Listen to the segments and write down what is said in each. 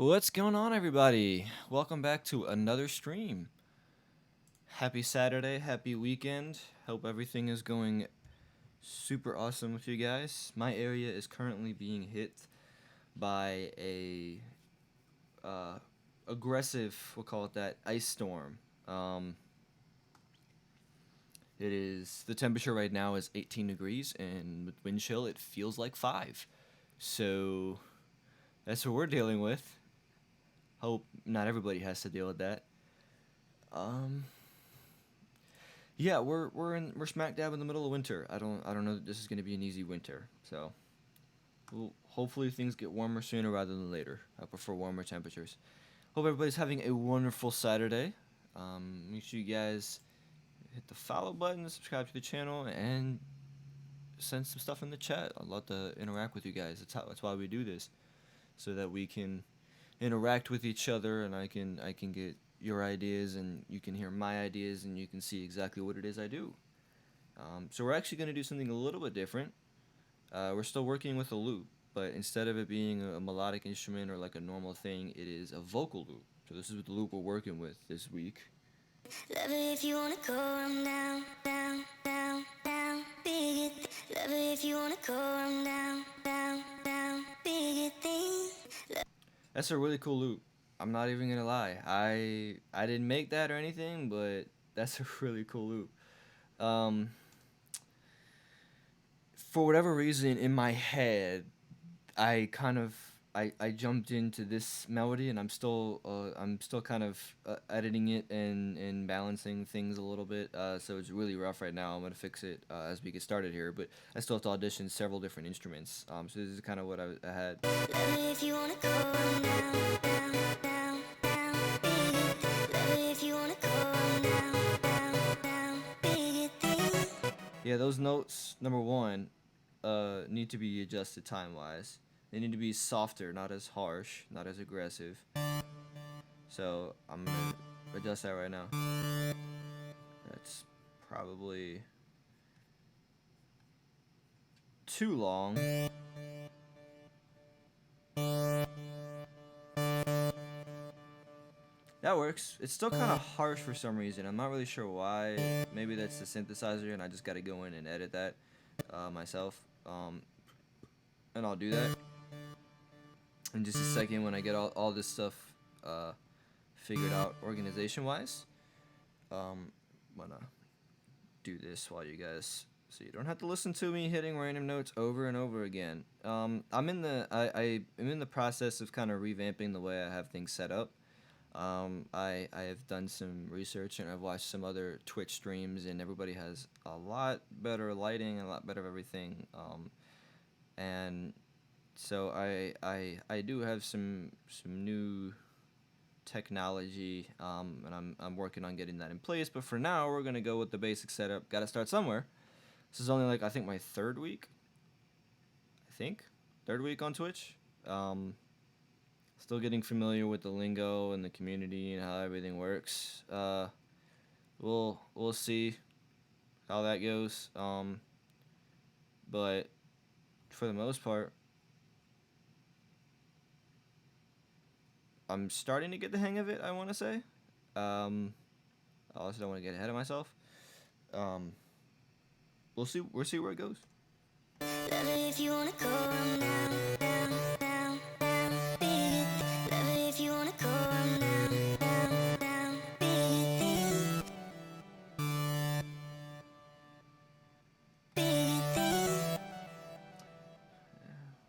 What's going on, everybody? Welcome back to another stream. Happy Saturday, happy weekend. Hope everything is going super awesome with you guys. My area is currently being hit by a aggressive, we'll call it that, ice storm. It is the temperature right now is 18 degrees, and with wind chill, it feels like 5. So that's what we're dealing with. Hope not everybody has to deal with that. Yeah, we're smack dab in the middle of winter. I don't know that this is gonna be an easy winter. So, hopefully things get warmer sooner rather than later. I prefer warmer temperatures. Hope everybody's having a wonderful Saturday. Make sure you guys hit the follow button, subscribe to the channel, and send some stuff in the chat. I'd love to interact with you guys. That's why we do this, so that we can interact with each other, and I can get your ideas, and you can hear my ideas, and you can see exactly what it is I do. So we're actually going to do something a little bit different. We're still working with a loop, but instead of it being a melodic instrument or like a normal thing, it is a vocal loop. So this is the loop we're working with this week. Love it if you wanna go, I'm down, down, down, down, big it. Love it if you wanna go, I'm down, down, down, big it. That's a really cool loop. I'm not even gonna lie. I didn't make that or anything, but that's a really cool loop. For whatever reason, in my head, I jumped into this melody, and I'm still kind of editing it and balancing things a little bit. So it's really rough right now. I'm gonna fix it as we get started here, but I still have to audition several different instruments. So this is kind of what I had. Love it if you wanna go, I'm down, down, down, down, big it. Love it if you wanna go, I'm down, down, down, big it. Yeah, those notes, number one, need to be adjusted time-wise. They need to be softer, not as harsh, not as aggressive. So I'm gonna adjust that right now. That's probably too long. That works. It's still kind of harsh for some reason. I'm not really sure why. Maybe that's the synthesizer, and I just gotta go in and edit that myself. And I'll do that in just a second when I get all this stuff figured out organization-wise. I'm gonna do this while you guys, so you don't have to listen to me hitting random notes over and over again. I'm in the process of kind of revamping the way I have things set up. I have done some research, and I've watched some other Twitch streams, and everybody has a lot better lighting and a lot better everything. And so I do have some new technology, and I'm working on getting that in place. But for now, we're gonna go with the basic setup. Got to start somewhere. This is only like I think my third week. Third week on Twitch. Still getting familiar with the lingo and the community and how everything works. We'll see how that goes. But for the most part, I'm starting to get the hang of it, I want to say. I also don't want to get ahead of myself. We'll see where it goes. Love it if you wanna go, I'm down, down, down.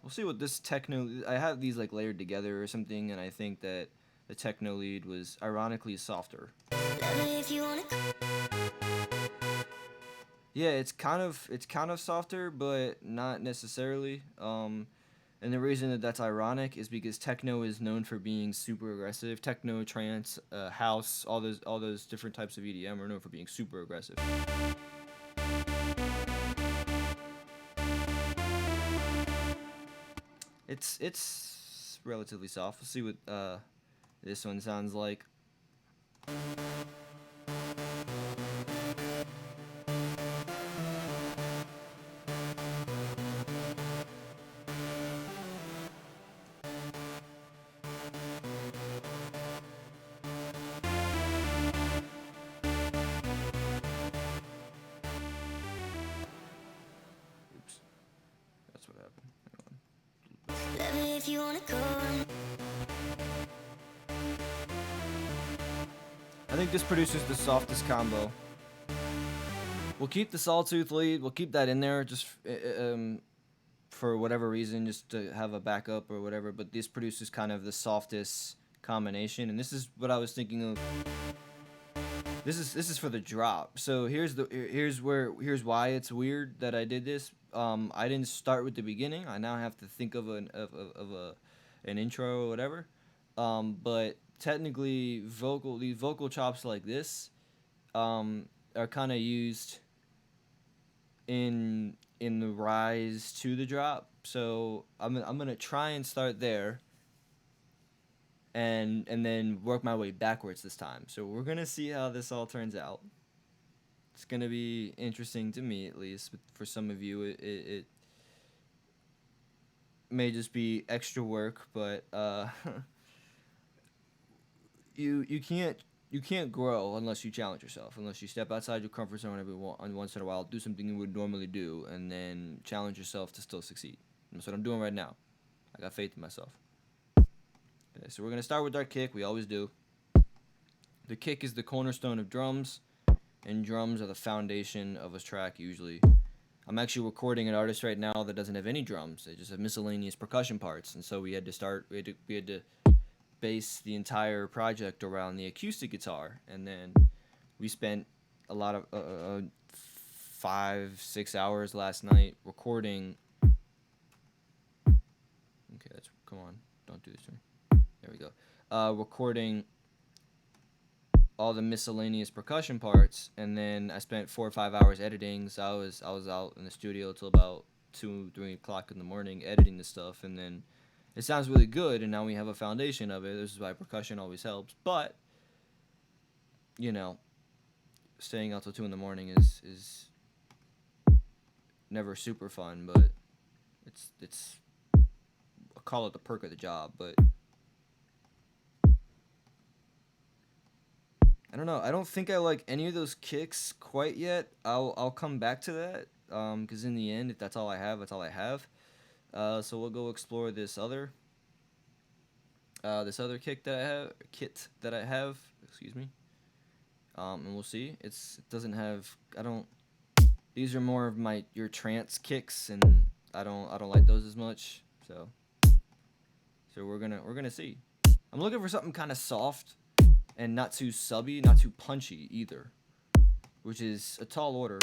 we'll see what this techno. I have these like layered together or something, and I think that the techno lead was ironically softer. Love it if you wanna go. Yeah, it's kind of softer, but not necessarily. And the reason that that's ironic is because techno is known for being super aggressive. Techno, trance, house, all those different types of EDM are known for being super aggressive. It's relatively soft. We'll see what this one sounds like. Oops, that's what happened. Love it if you wanna go. I think this produces the softest combo. We'll keep the sawtooth lead. We'll keep that in there just for whatever reason, just to have a backup or whatever. But this produces kind of the softest combination, and this is what I was thinking of. This is for the drop. So here's why it's weird that I did this. I didn't start with the beginning. I now have to think of an intro or whatever. But technically, these vocal chops like this are kind of used in the rise to the drop. So I'm gonna try and start there, and then work my way backwards this time. So we're gonna see how this all turns out. It's gonna be interesting to me, at least. But for some of you, it may just be extra work, but you can't grow unless you challenge yourself, unless you step outside your comfort zone once in a while, do something you would normally do, and then challenge yourself to still succeed. And that's what I'm doing right now. I got faith in myself. Okay, so we're gonna start with our kick. We always do. The kick is the cornerstone of drums, and drums are the foundation of a track usually. I'm actually recording an artist right now that doesn't have any drums. They just have miscellaneous percussion parts, and so we had to base the entire project around the acoustic guitar, and then we spent a lot of 5-6 hours last night recording. Okay, come on, don't do this to me. There we go. Recording all the miscellaneous percussion parts, and then I spent 4 or 5 hours editing. So I was out in the studio till about 2-3 o'clock in the morning editing the stuff, and then it sounds really good, and now we have a foundation of it. This is why percussion always helps. But, you know, staying out till 2 in the morning is never super fun, but it's I'll call it the perk of the job. But I don't know. I don't think I like any of those kicks quite yet. I'll come back to that, because in the end, if that's all I have, that's all I have. So we'll go explore this other kit that I have. Excuse me. And we'll see. It doesn't have. I don't. These are more of your trance kicks, and I don't like those as much. So we're gonna see. I'm looking for something kind of soft, and not too subby, not too punchy either, which is a tall order,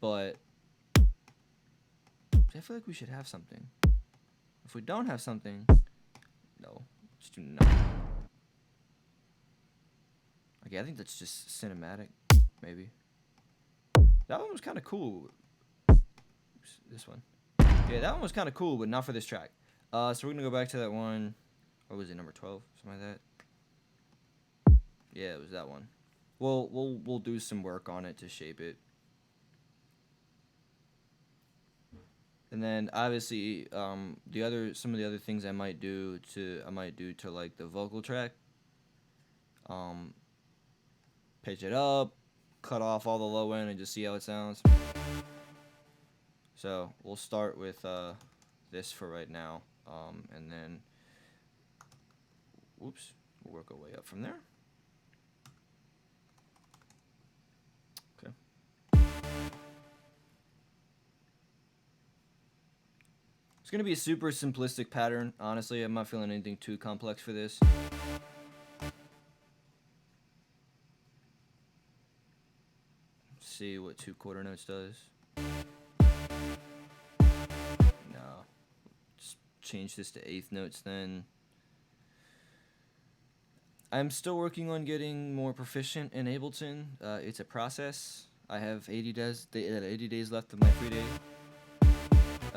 but I feel like we should have something. If we don't have something, no, just do nothing. Okay, I think that's just cinematic, maybe. That one was kind of cool. This one. Yeah, that one was kind of cool, but not for this track. So we're gonna go back to that one. What was it, number 12? Something like that. Yeah, it was that one. We'll do some work on it to shape it. And then obviously, some of the other things I might do to like the vocal track. Pitch it up, cut off all the low end, and just see how it sounds. So we'll start with this for right now, and then, we'll work our way up from there. gonna be a super simplistic pattern. Honestly, I'm not feeling anything too complex for this. Let's see what 2 quarter notes does. No. Just change this to eighth notes then. I'm still working on getting more proficient in Ableton. It's a process. I have 80 days left of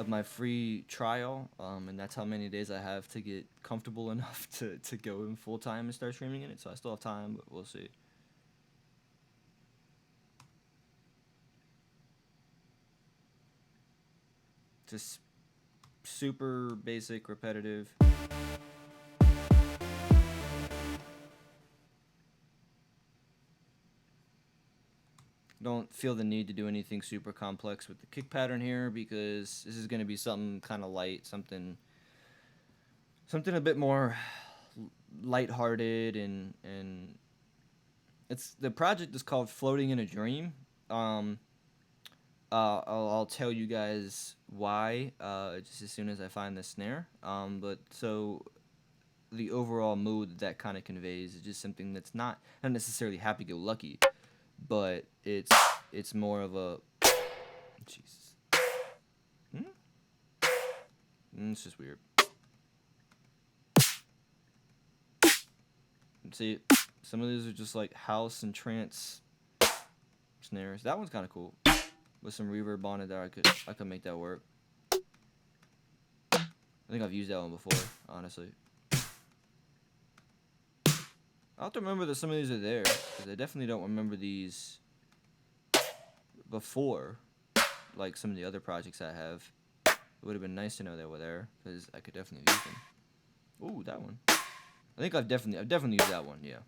my free trial, and that's how many days I have to get comfortable enough to go in full time and start streaming in it. So I still have time, but we'll see. Just super basic, repetitive. Don't feel the need to do anything super complex with the kick pattern here because this is going to be something kind of light, something a bit more lighthearted, and the project is called Floating in a Dream. I'll tell you guys why just as soon as I find the snare. But so the overall mood that kind of conveys is just something that's not necessarily happy-go-lucky, but it's more of a Jesus. It's just weird. See, some of these are just like house and trance snares. That one's kind of cool. With some reverb on it, there I could make that work. I think I've used that one before, honestly. I'll have to remember that some of these are there, because I definitely don't remember these before, like some of the other projects I have. It would have been nice to know they were there, because I could definitely use them. Ooh, that one. I think I've definitely used that one, yeah.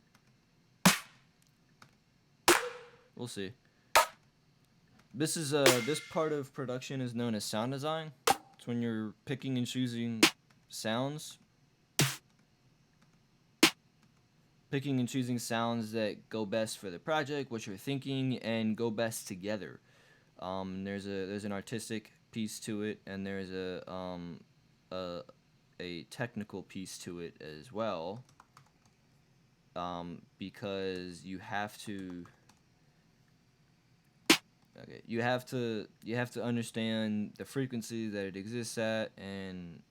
We'll see. This part of production is known as sound design. It's when you're picking and choosing sounds. Picking and choosing sounds that go best for the project, what you're thinking, and go best together. There's an artistic piece to it, and there's a technical piece to it as well. Because you have to understand the frequency that it exists at, and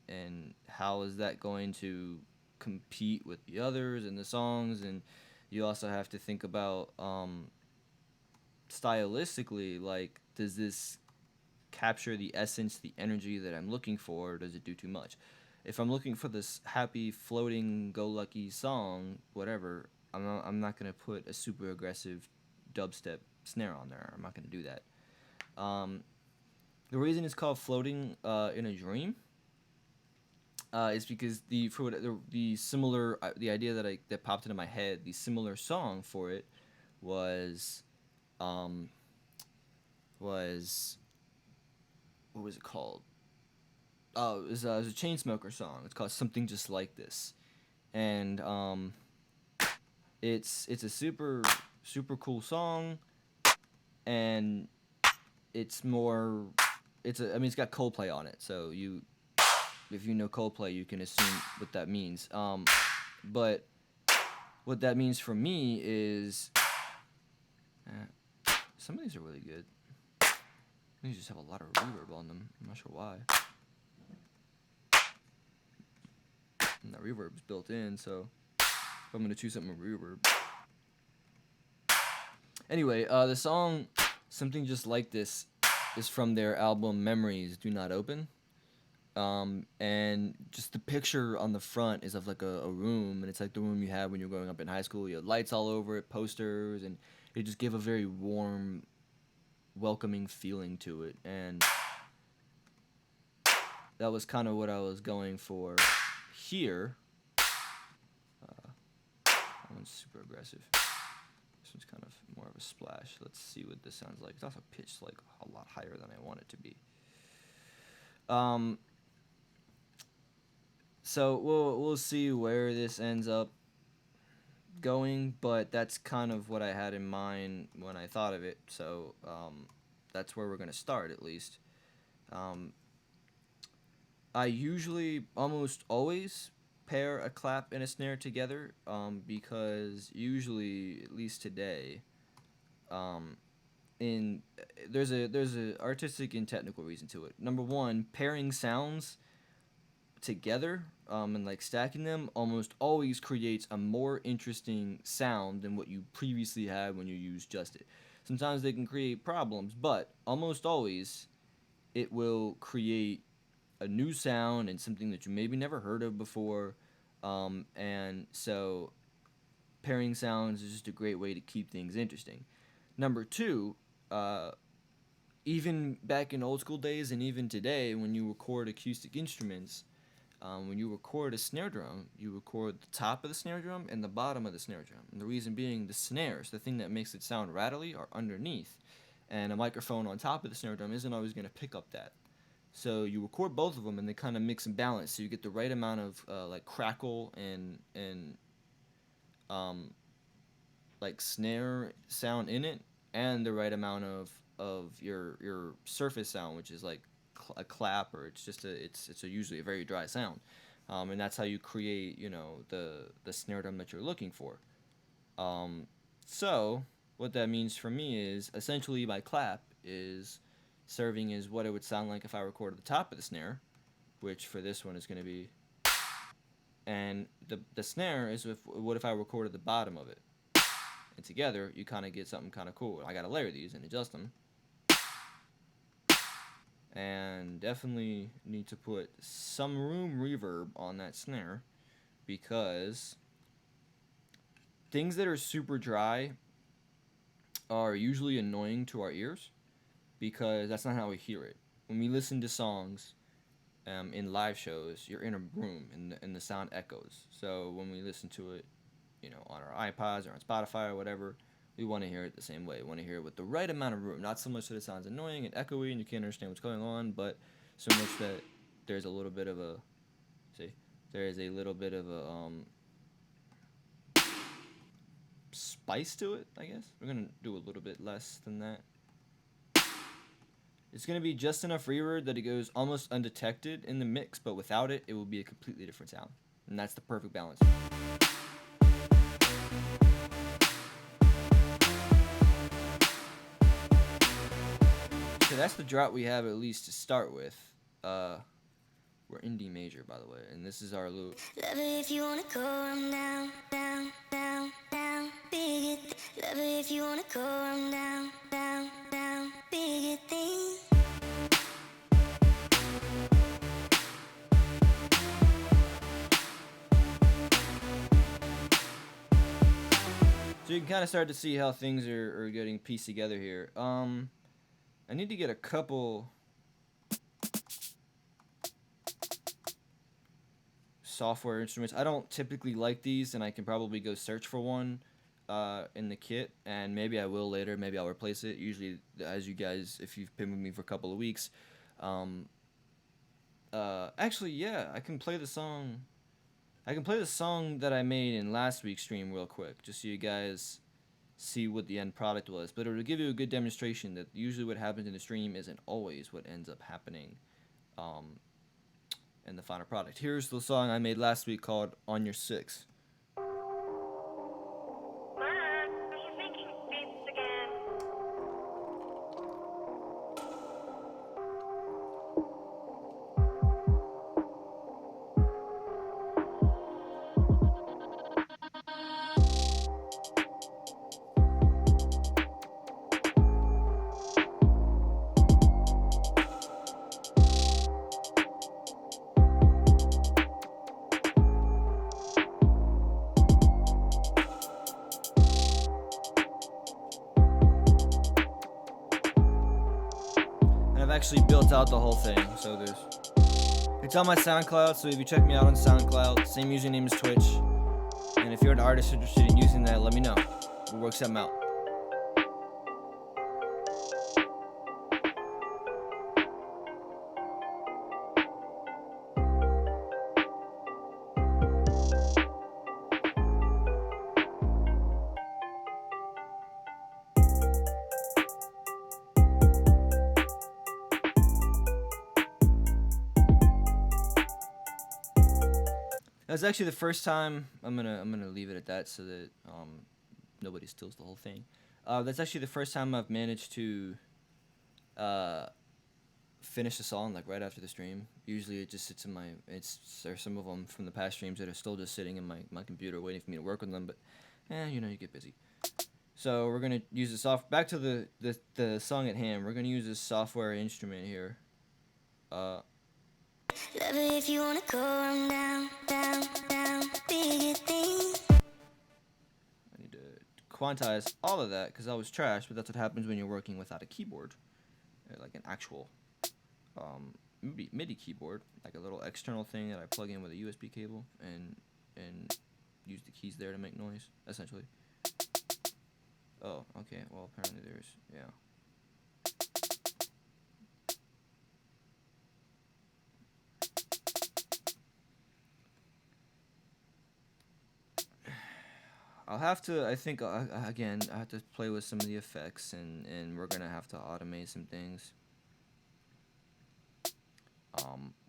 how is that going to compete with the others and the songs, and you also have to think about stylistically, like, does this capture the essence, the energy that I'm looking for, or does it do too much? If I'm looking for this happy, floating, go-lucky song, whatever, I'm not gonna put a super aggressive dubstep snare on there. I'm not gonna do that. The reason it's called Floating in a Dream is because the idea that popped into my head, the similar song for it was what was it called? Oh, it was a Chainsmoker song. It's called Something Just Like This, and it's a super cool song, and it's got Coldplay on it, so if you know Coldplay, you can assume what that means. But what that means for me is some of these are really good. These just have a lot of reverb on them. I'm not sure why. And that reverb's built in, so if I'm gonna choose something with reverb. Anyway, the song Something Just Like This is from their album Memories Do Not Open. And just the picture on the front is of like a room, and it's like the room you had when you were growing up in high school. You had lights all over it, posters, and it just gave a very warm, welcoming feeling to it, and that was kind of what I was going for here. That one's super aggressive. This one's kind of more of a splash. Let's see what this sounds like. It's also pitched like a lot higher than I want it to be. So we'll see where this ends up going, but that's kind of what I had in mind when I thought of it. So that's where we're gonna start, at least. I usually almost always pair a clap and a snare together, because usually, at least today, um, in there's a artistic and technical reason to it. Number one, pairing sounds together, and like stacking them almost always creates a more interesting sound than what you previously had when you used just it. Sometimes they can create problems, but almost always it will create a new sound and something that you maybe never heard of before. And so pairing sounds is just a great way to keep things interesting. Number two, uh, even back in old school days and even today, when you record acoustic instruments, when you record a snare drum, you record the top of the snare drum and the bottom of the snare drum. And the reason being, the snares, the thing that makes it sound rattly, are underneath. And a microphone on top of the snare drum isn't always going to pick up that. So you record both of them and they kind of mix and balance, so you get the right amount of like crackle and um, like snare sound in it, and the right amount of your surface sound, which is like a clap, or it's usually a very dry sound, and that's how you create, the snare drum that you're looking for. Um, so what that means for me is essentially my clap is serving as what it would sound like if I recorded the top of the snare, which for this one is going to be, and the snare is what if I recorded the bottom of it, and together you kind of get something kind of cool. I got to layer these and adjust them, and definitely need to put some room reverb on that snare, because things that are super dry are usually annoying to our ears, because that's not how we hear it. When we listen to songs, in live shows, you're in a room and the sound echoes. So when we listen to it, on our iPods or on Spotify or whatever, we want to hear it the same way. We want to hear it with the right amount of room, not so much that it sounds annoying and echoey and you can't understand what's going on, but so much that there's a little bit of a spice to it, I guess. We're gonna do a little bit less than that. It's going to be just enough reverb that it goes almost undetected in the mix, but without it, it will be a completely different sound. And that's the perfect balance. So that's the drop we have, at least to start with. We're in D major, by the way, and this is our loop. Love it if you wanna go, I'm down, down, down, down, big it. Love it if you wanna go, I'm down, down, down, big it thing. So you can kind of start to see how things are getting pieced together here. I need to get a couple software instruments. I don't typically like these, and I can probably go search for one in the kit, and maybe I will later. Maybe I'll replace it. Usually, as you guys, if you've been with me for a couple of weeks, actually, yeah, I can play the song. I can play the song that I made in last week's stream real quick, just so you guys see what the end product was. But it'll give you a good demonstration that usually what happens in the stream isn't always what ends up happening in the final product. Here's the song I made last week called On Your Six. I've actually built out the whole thing, so it's on my SoundCloud, so if you check me out on SoundCloud, same username as Twitch, and if you're an artist interested in using that, let me know. We'll work something out. That's actually the first time. I'm gonna leave it at that so that nobody steals the whole thing. That's actually the first time I've managed to uh, finish a song like right after the stream. Usually it just sits in my. There's some of them from the past streams that are still just sitting in my computer waiting for me to work on them. But, you get busy. So we're gonna use the back to the song at hand. We're gonna use this software instrument here. Love it if you wanna go, I'm down, down, down. Bigger things. I need to quantize all of that because I was trash. But that's what happens when you're working without a keyboard, like an actual MIDI keyboard, like a little external thing that I plug in with a USB cable and use the keys there to make noise, essentially. Oh, okay. Well, apparently there's yeah. I'll have to. I think again, I have to play with some of the effects, and we're gonna have to automate some things.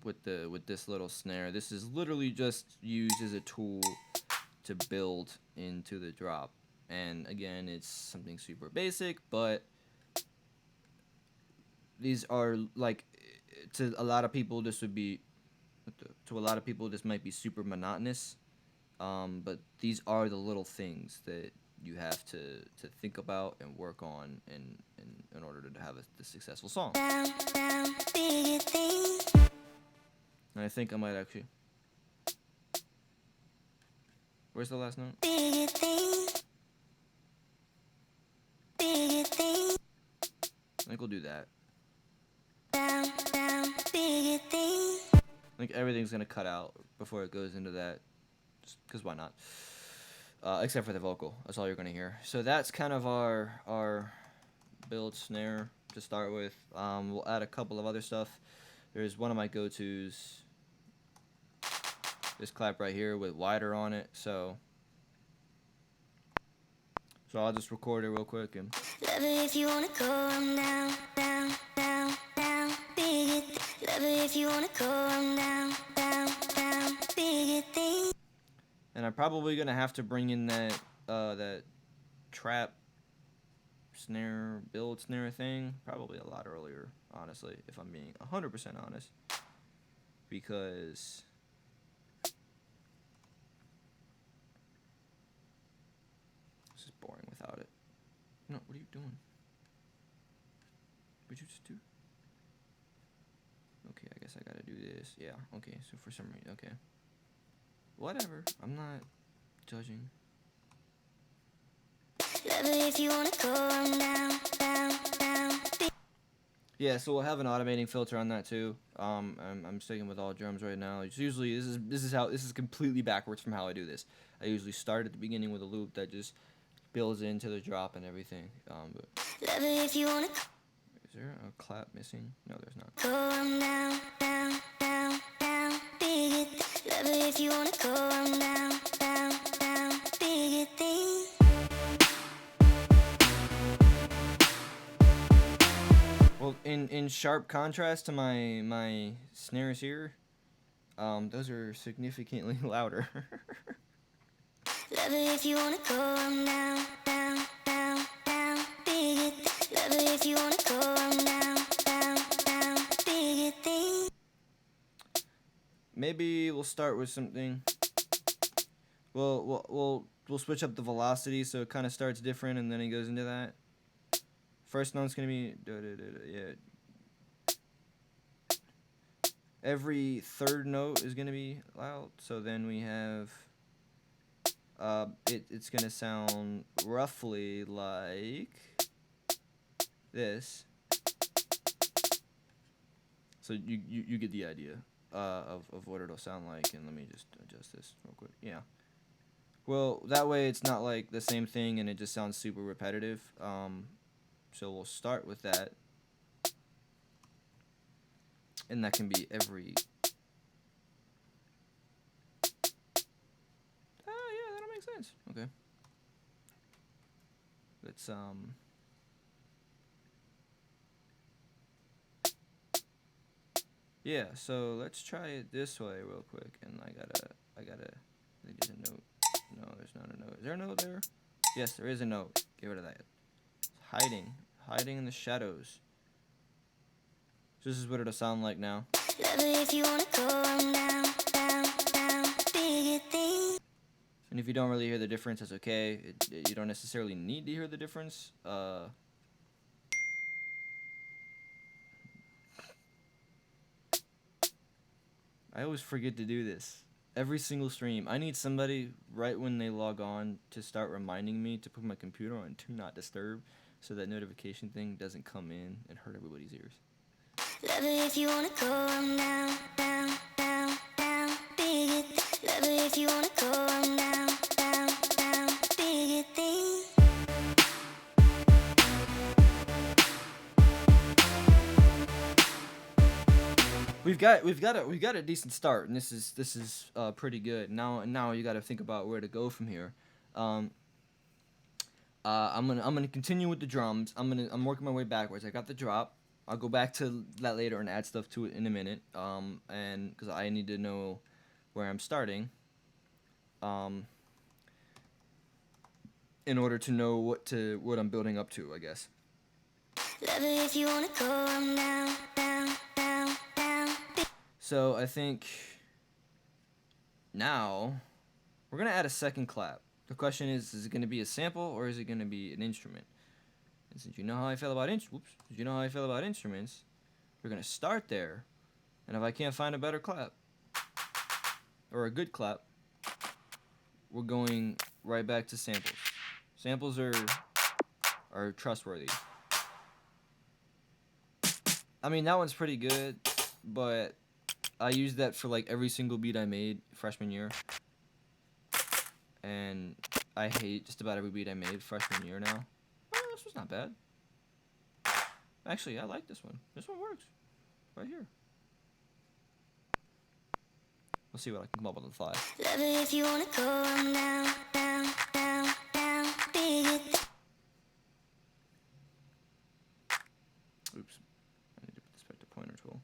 With this little snare, this is literally just used as a tool to build into the drop, and again, it's something super basic, but these are like to a lot of people this would be to a lot of people this might be super monotonous. But these are the little things that you have to think about and work on in order to have the successful song. Down, down, bigger things. And I think I might actually. Where's the last note? Bigger things. Bigger things. I think we'll do that. Down, down, bigger things. I think everything's gonna cut out before it goes into that. Because why not? Except for the vocal. That's all you're going to hear. So that's kind of our build snare to start with. We'll add a couple of other stuff. There's one of my go-tos. This clap right here with wider on it. So I'll just record it real quick. And Love it if you wanna go, I'm down, down, down, down. Bigger love it if you wanna go, I'm down, down, down. Bigger things. And I'm probably gonna have to bring in that trap snare build snare thing probably a lot earlier, honestly, if I'm being 100% honest, because this is boring without it. No, what are you doing? What'd you just do? Okay, I guess I gotta do this. Yeah, okay, so for some reason, okay. Whatever, I'm not judging. Love it if you wanna go, I'm down, down, down. Yeah, so we'll have an automating filter on that too. I'm sticking with all drums right now. It's usually this is completely backwards from how I do this. I usually start at the beginning with a loop that just builds into the drop and everything. But Love it if you wanna is there a clap missing? No, there's not. go, I'm down, down, down, down. Bigger love it if you wanna go, I'm down, down, down. Bigger things. Well, in sharp contrast to my snares here, those are significantly louder. Love it if you wanna go, I'm down, down, down, down. Bigger love it if you wanna go, I'm down, down, down. Bigger things. Maybe we'll start with something. We'll switch up the velocity so it kind of starts different and then it goes into that. First note's gonna be yeah. Every third note is gonna be loud. So then we have it's gonna sound roughly like this. So you get the idea of what it'll sound like, and let me just adjust this real quick. Yeah. Well, that way it's not like the same thing and it just sounds super repetitive. So we'll start with that. And that can be every... yeah, that'll make sense. Okay. Let's, Yeah, so let's try it this way real quick. And I think there's a note. No, there's not a note. Is there a note there? Yes, there is a note. Get rid of that. It's hiding in the shadows. So this is what it'll sound like now. Love it if you wanna go down, down, down, bigger things. And if you don't really hear the difference, that's okay. You don't necessarily need to hear the difference. I always forget to do this. Every single stream. I need somebody right when they log on to start reminding me to put my computer on Do Not Disturb so that notification thing doesn't come in and hurt everybody's ears. Love it if you wanna go down, down, down, down, bigger. Love it if you wanna go down, down, down, bigger things. We've got a decent start, and this is pretty good. Now you got to think about where to go from here. I'm gonna continue with the drums. I'm working my way backwards. I got the drop. I'll go back to that later and add stuff to it in a minute. And because I need to know where I'm starting. In order to know what I'm building up to, I guess. Love it if you wanna go down, down, down, down. So I think now we're gonna add a second clap. The question is it gonna be a sample or is it gonna be an instrument? And since you know how I feel about instruments, we're gonna start there. And if I can't find a better clap or a good clap, we're going right back to samples. Samples are trustworthy. I mean, that one's pretty good, but I used that for like every single beat I made freshman year. And I hate just about every beat I made freshman year now. Oh, this was not bad. Actually, I like this one. This one works. Right here. We'll see what I can come up with on the fly. Love it if you wanna go down, down, down, down, bigger. Oops. I need to put this back to pointer tool.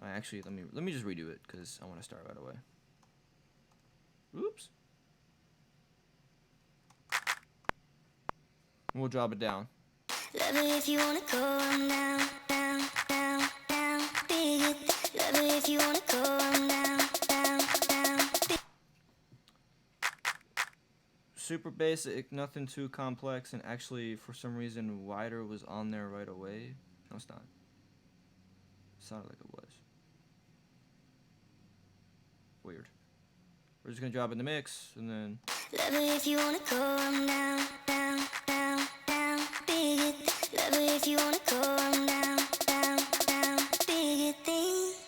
Actually, let me just redo it because I want to start right away. Oops. We'll drop it down. Love it if you wanna go down, down, down, down, bigger. Love it if you wanna go down, down, down, bigger. Super basic, nothing too complex, and actually, for some reason, wider was on there right away. No, it's not. It sounded like it was. Weird. We're just gonna drop it in the mix, and then. Love it if you wanna go down, down, down, down, bigger. Love it if you wanna go down, down, down, bigger things.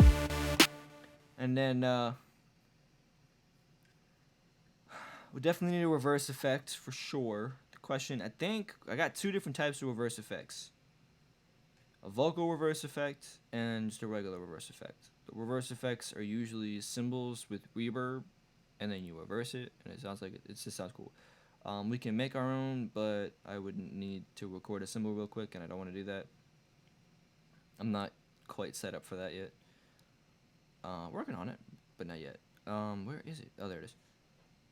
And then, we definitely need a reverse effect for sure. The question, I think, I got two different types of reverse effects. A vocal reverse effect and just a regular reverse effect. The reverse effects are usually cymbals with reverb, and then you reverse it, and it sounds like it just sounds cool. We can make our own, but I would need to record a cymbal real quick, and I don't want to do that. I'm not quite set up for that yet. Working on it, but not yet. Where is it? Oh, there it is.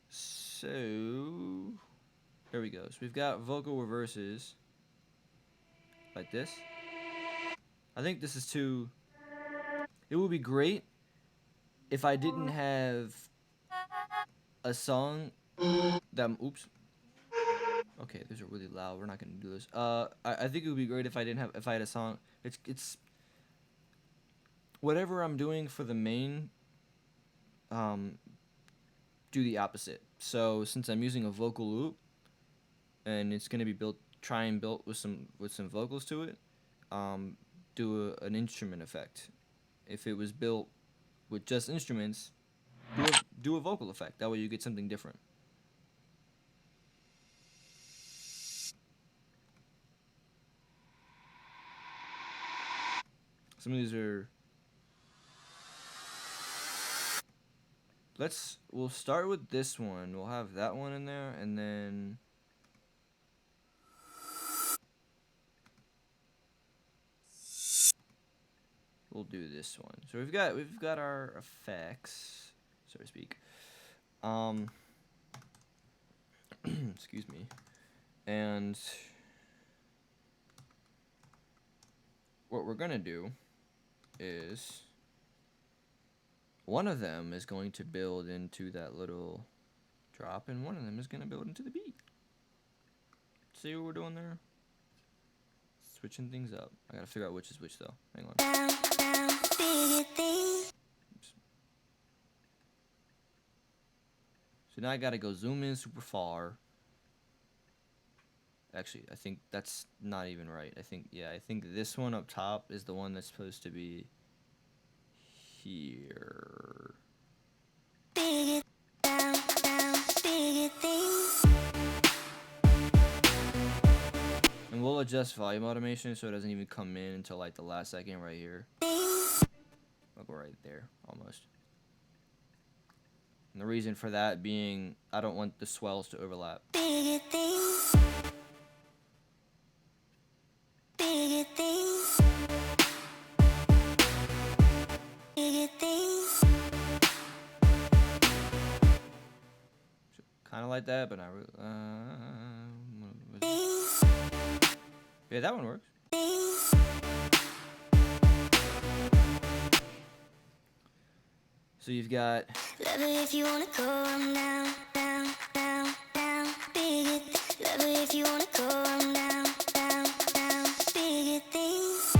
So, there we go. So we've got vocal reverses like this. I think this is too. It would be great if I didn't have a song that. Oops. Okay, those are really loud. We're not gonna do this. I think it would be great if I had a song. It's whatever I'm doing for the main. Do the opposite. So since I'm using a vocal loop, and it's gonna be built with some vocals to it, do an instrument effect. If it was built with just instruments, do a vocal effect. That way you get something different. Some of these are. We'll start with this one. We'll have that one in there, and then. we'll do this one. So we've got our effects, so to speak. Excuse me. And what we're gonna do is one of them is going to build into that little drop, and one of them is gonna build into the beat. See what we're doing there? Switching things up. I gotta figure out which is which though. Hang on. Oops. So now I gotta go zoom in super far. Actually, I think that's not even right. I think this one up top is the one that's supposed to be here. And we'll adjust volume automation so it doesn't even come in until like the last second right here. I'll go right there, almost. And the reason for that being, I don't want the swells to overlap. Kind of like that, but not really. Yeah, that one works. So you've got. Love it if you wanna go down, down, down, down, big it. Love it if you wanna go down, down, down, big it things.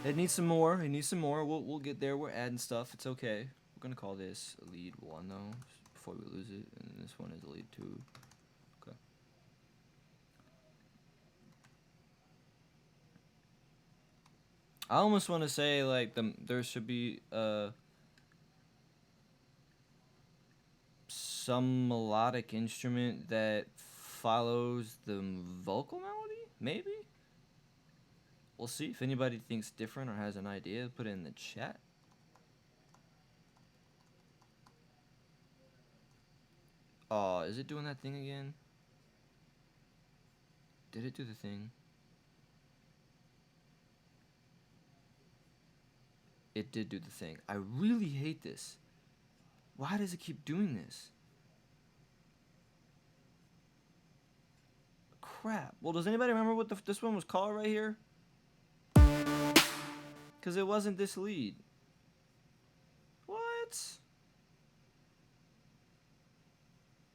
It needs some more. It needs some more. We'll get there. We're adding stuff. It's okay. We're gonna call this lead 1 though, before we lose it, and this one is lead 2. Okay. I almost want to say like there should be some melodic instrument that follows the vocal melody, maybe. We'll see if anybody thinks different or has an idea. Put it in the chat. Oh, is it doing that thing again? Did it do the thing? It did do the thing. I really hate this. Why does it keep doing this? Crap. Well, does anybody remember what this one was called right here? Because it wasn't this lead. What?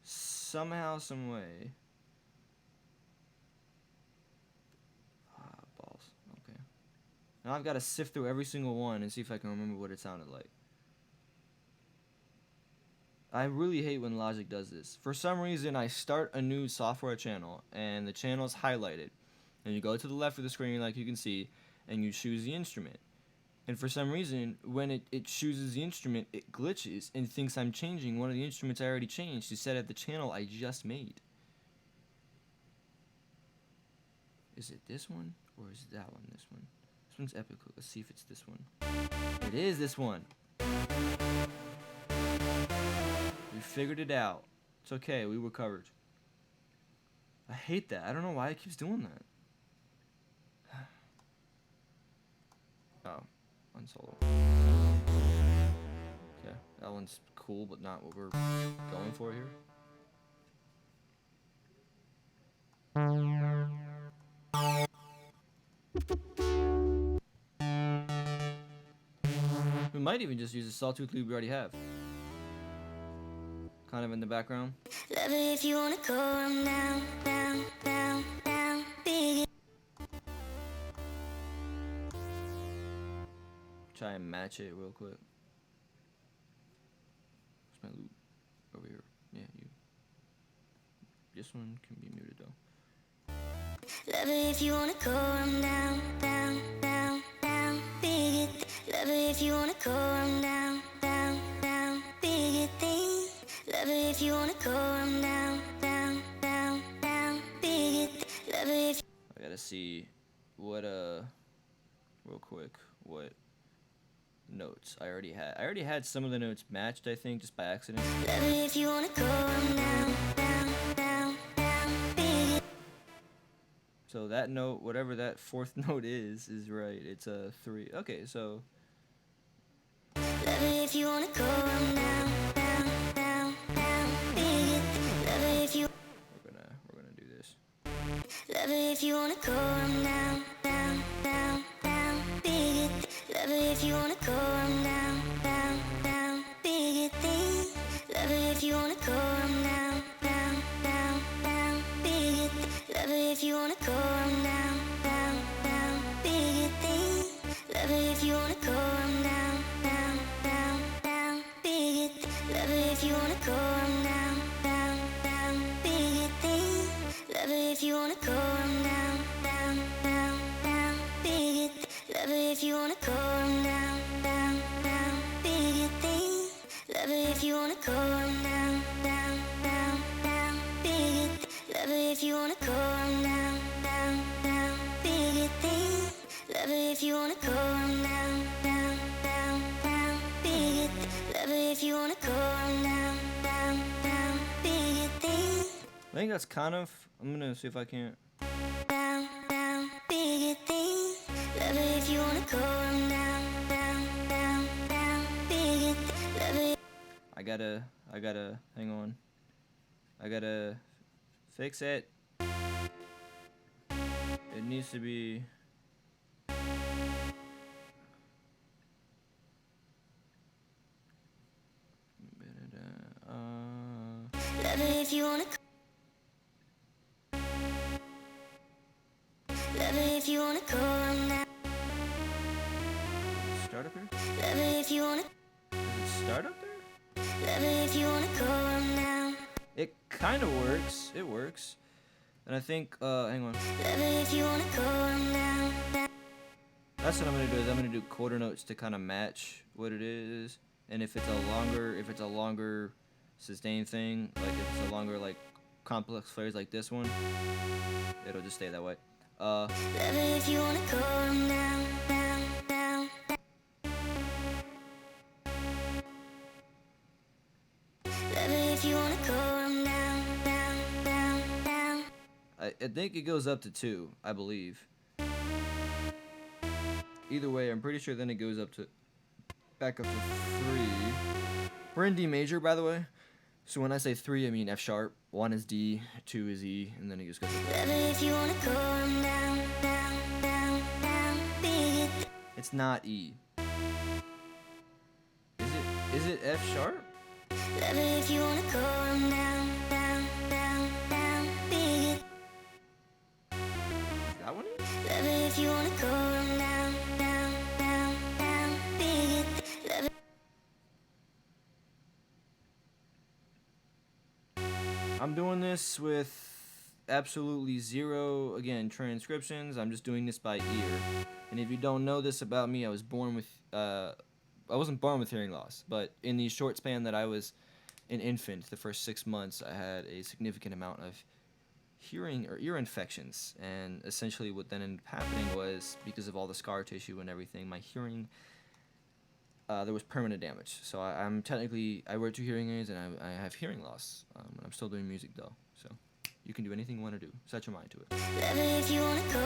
Somehow, some way. Balls. Okay. Now I've got to sift through every single one and see if I can remember what it sounded like. I really hate when Logic does this. For some reason, I start a new software channel, and the channel is highlighted. And you go to the left of the screen, like you can see, and you choose the instrument. And for some reason, when it chooses the instrument, it glitches and thinks I'm changing one of the instruments I already changed to set at the channel I just made. Is it this one, or is that one this one? This one's epic. Let's see if it's this one. It is this one. We figured it out. It's okay, we recovered. I hate that. I don't know why it keeps doing that. Oh, unsolo. Okay, that one's cool, but not what we're going for here. We might even just use the sawtooth loop we already have. Kind of in the background. Love it if you wanna go down, down, down, down, big. Try and match it real quick. Where's my loop? Over here. Yeah, you. This one can be muted though. Love it if you wanna go down, down, down, down, big. Love it if you wanna go down, down, down, big thing. Love it if you wanna go down, down, down, down, big. Love it if. I gotta see what real quick what notes I already had. I already had some of the notes matched, I think, just by accident. Love it if you wanna go down, down, down, down, big. So that note, whatever that fourth note is right. It's a 3. Okay, so Love it if you wanna go down, down, down, down. Big it. Love it if you. we're gonna do this. Love it if you wanna go down, down, down, down. Big it. Love it if you wanna go down, down, down. Big it thing. Love it if you wanna go down, down, down, down. Big it. Love it if you wanna go down, down, down. Big it thing. Love it if you wanna go down, down, down, down. Big it. Love it if you wanna go down, down, down. Big it thing. Love it if you wanna go down, down, down, down. Big it. Love it if you wanna go down, down, down. Big it thing. Love it if you wanna go down, down, down, down. Big it. Love it if you wanna go down, down, down. Big it thing. Love it if you wanna go down, down, down, down. Big it. Love it if you wanna go down, down, down. Big it thing. I think that's kind of. I'm gonna see if I can't. Down, down, big it thing. Love it if you wanna go down, down, down, down, big it. Love it. I gotta. Hang on. I gotta fix it. It needs to be. Love it if you wanna. Love it if you wanna go down. Start up here? Love it if you wanna. Does it start up there? Love it if you wanna go down. It kind of works. It works. And I think, hang on. Love it if you wanna go down. That's what I'm gonna do. Is I'm gonna do quarter notes to kind of match what it is. And if it's a longer sustained thing, like if it's a longer like complex phrase like this one, it'll just stay that way. Love it if you wanna go down, down, down. Love it if you wanna go down, down, down, down. I think it goes up to 2, I believe. Either way, I'm pretty sure then it goes back up to 3. We're in D major, by the way. So when I say 3, I mean F sharp. 1 is D, 2 is E, and then it just goes up. Love it if you wanna go down, down, down, down. Big it. It's not E. Is it F sharp? Love it if you wanna go down, down, down, down. Big it. Is that one E? Love it if you wanna go down, down, down, down. Big it. Love it. I'm doing this with absolutely zero, again, transcriptions. I'm just doing this by ear. And if you don't know this about me, I wasn't born with hearing loss, but in the short span that I was an infant, the first 6 months, I had a significant amount of hearing or ear infections. And essentially what then ended up happening was, because of all the scar tissue and everything, my hearing, there was permanent damage. So I wear 2 hearing aids, and I have hearing loss. And I'm still doing music though, so you can do anything you want to do. Set your mind to it. Love it if you wanna go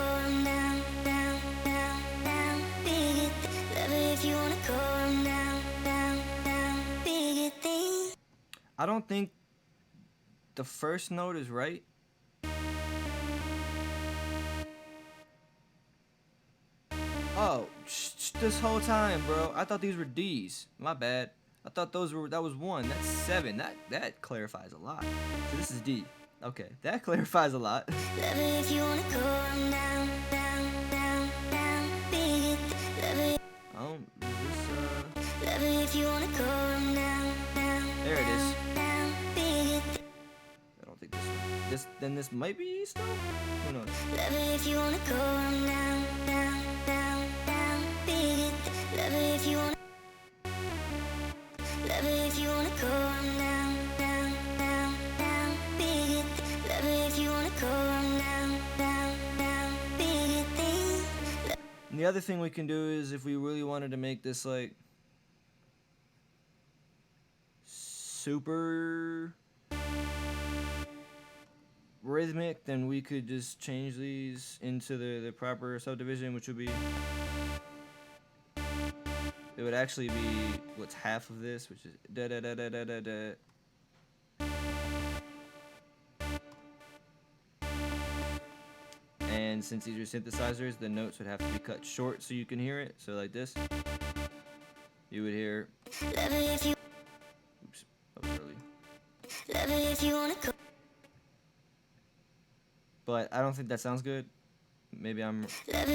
down, down, down, down. Big it. Love it if you wanna go down, down, down. Big it thing. I don't think the first note is right. Oh, this whole time, bro. I thought these were D's. My bad. I thought that was 1. That's 7. That clarifies a lot. So this is D. Okay, that clarifies a lot. Love it if you wanna go down, down, down, down. Big it. Love it. Love it if you wanna go down, down. There it is. Down, big it. I don't think this one. This might be E still? Who knows? Love it if you wanna go down, down, down, down. Big it. Love it if you wanna. Love it if you wanna go down, down, down, down. Big it. Love it if you wanna go down, down, down. Big it thing. And the other thing we can do is, if we really wanted to make this like super rhythmic, then we could just change these into the proper subdivision, which would be, it would actually be what's half of this, which is da da da da da da da. And since these are synthesizers, the notes would have to be cut short so you can hear it. So like this, you would hear. Oops, that was early. But I don't think that sounds good. Maybe I'm. It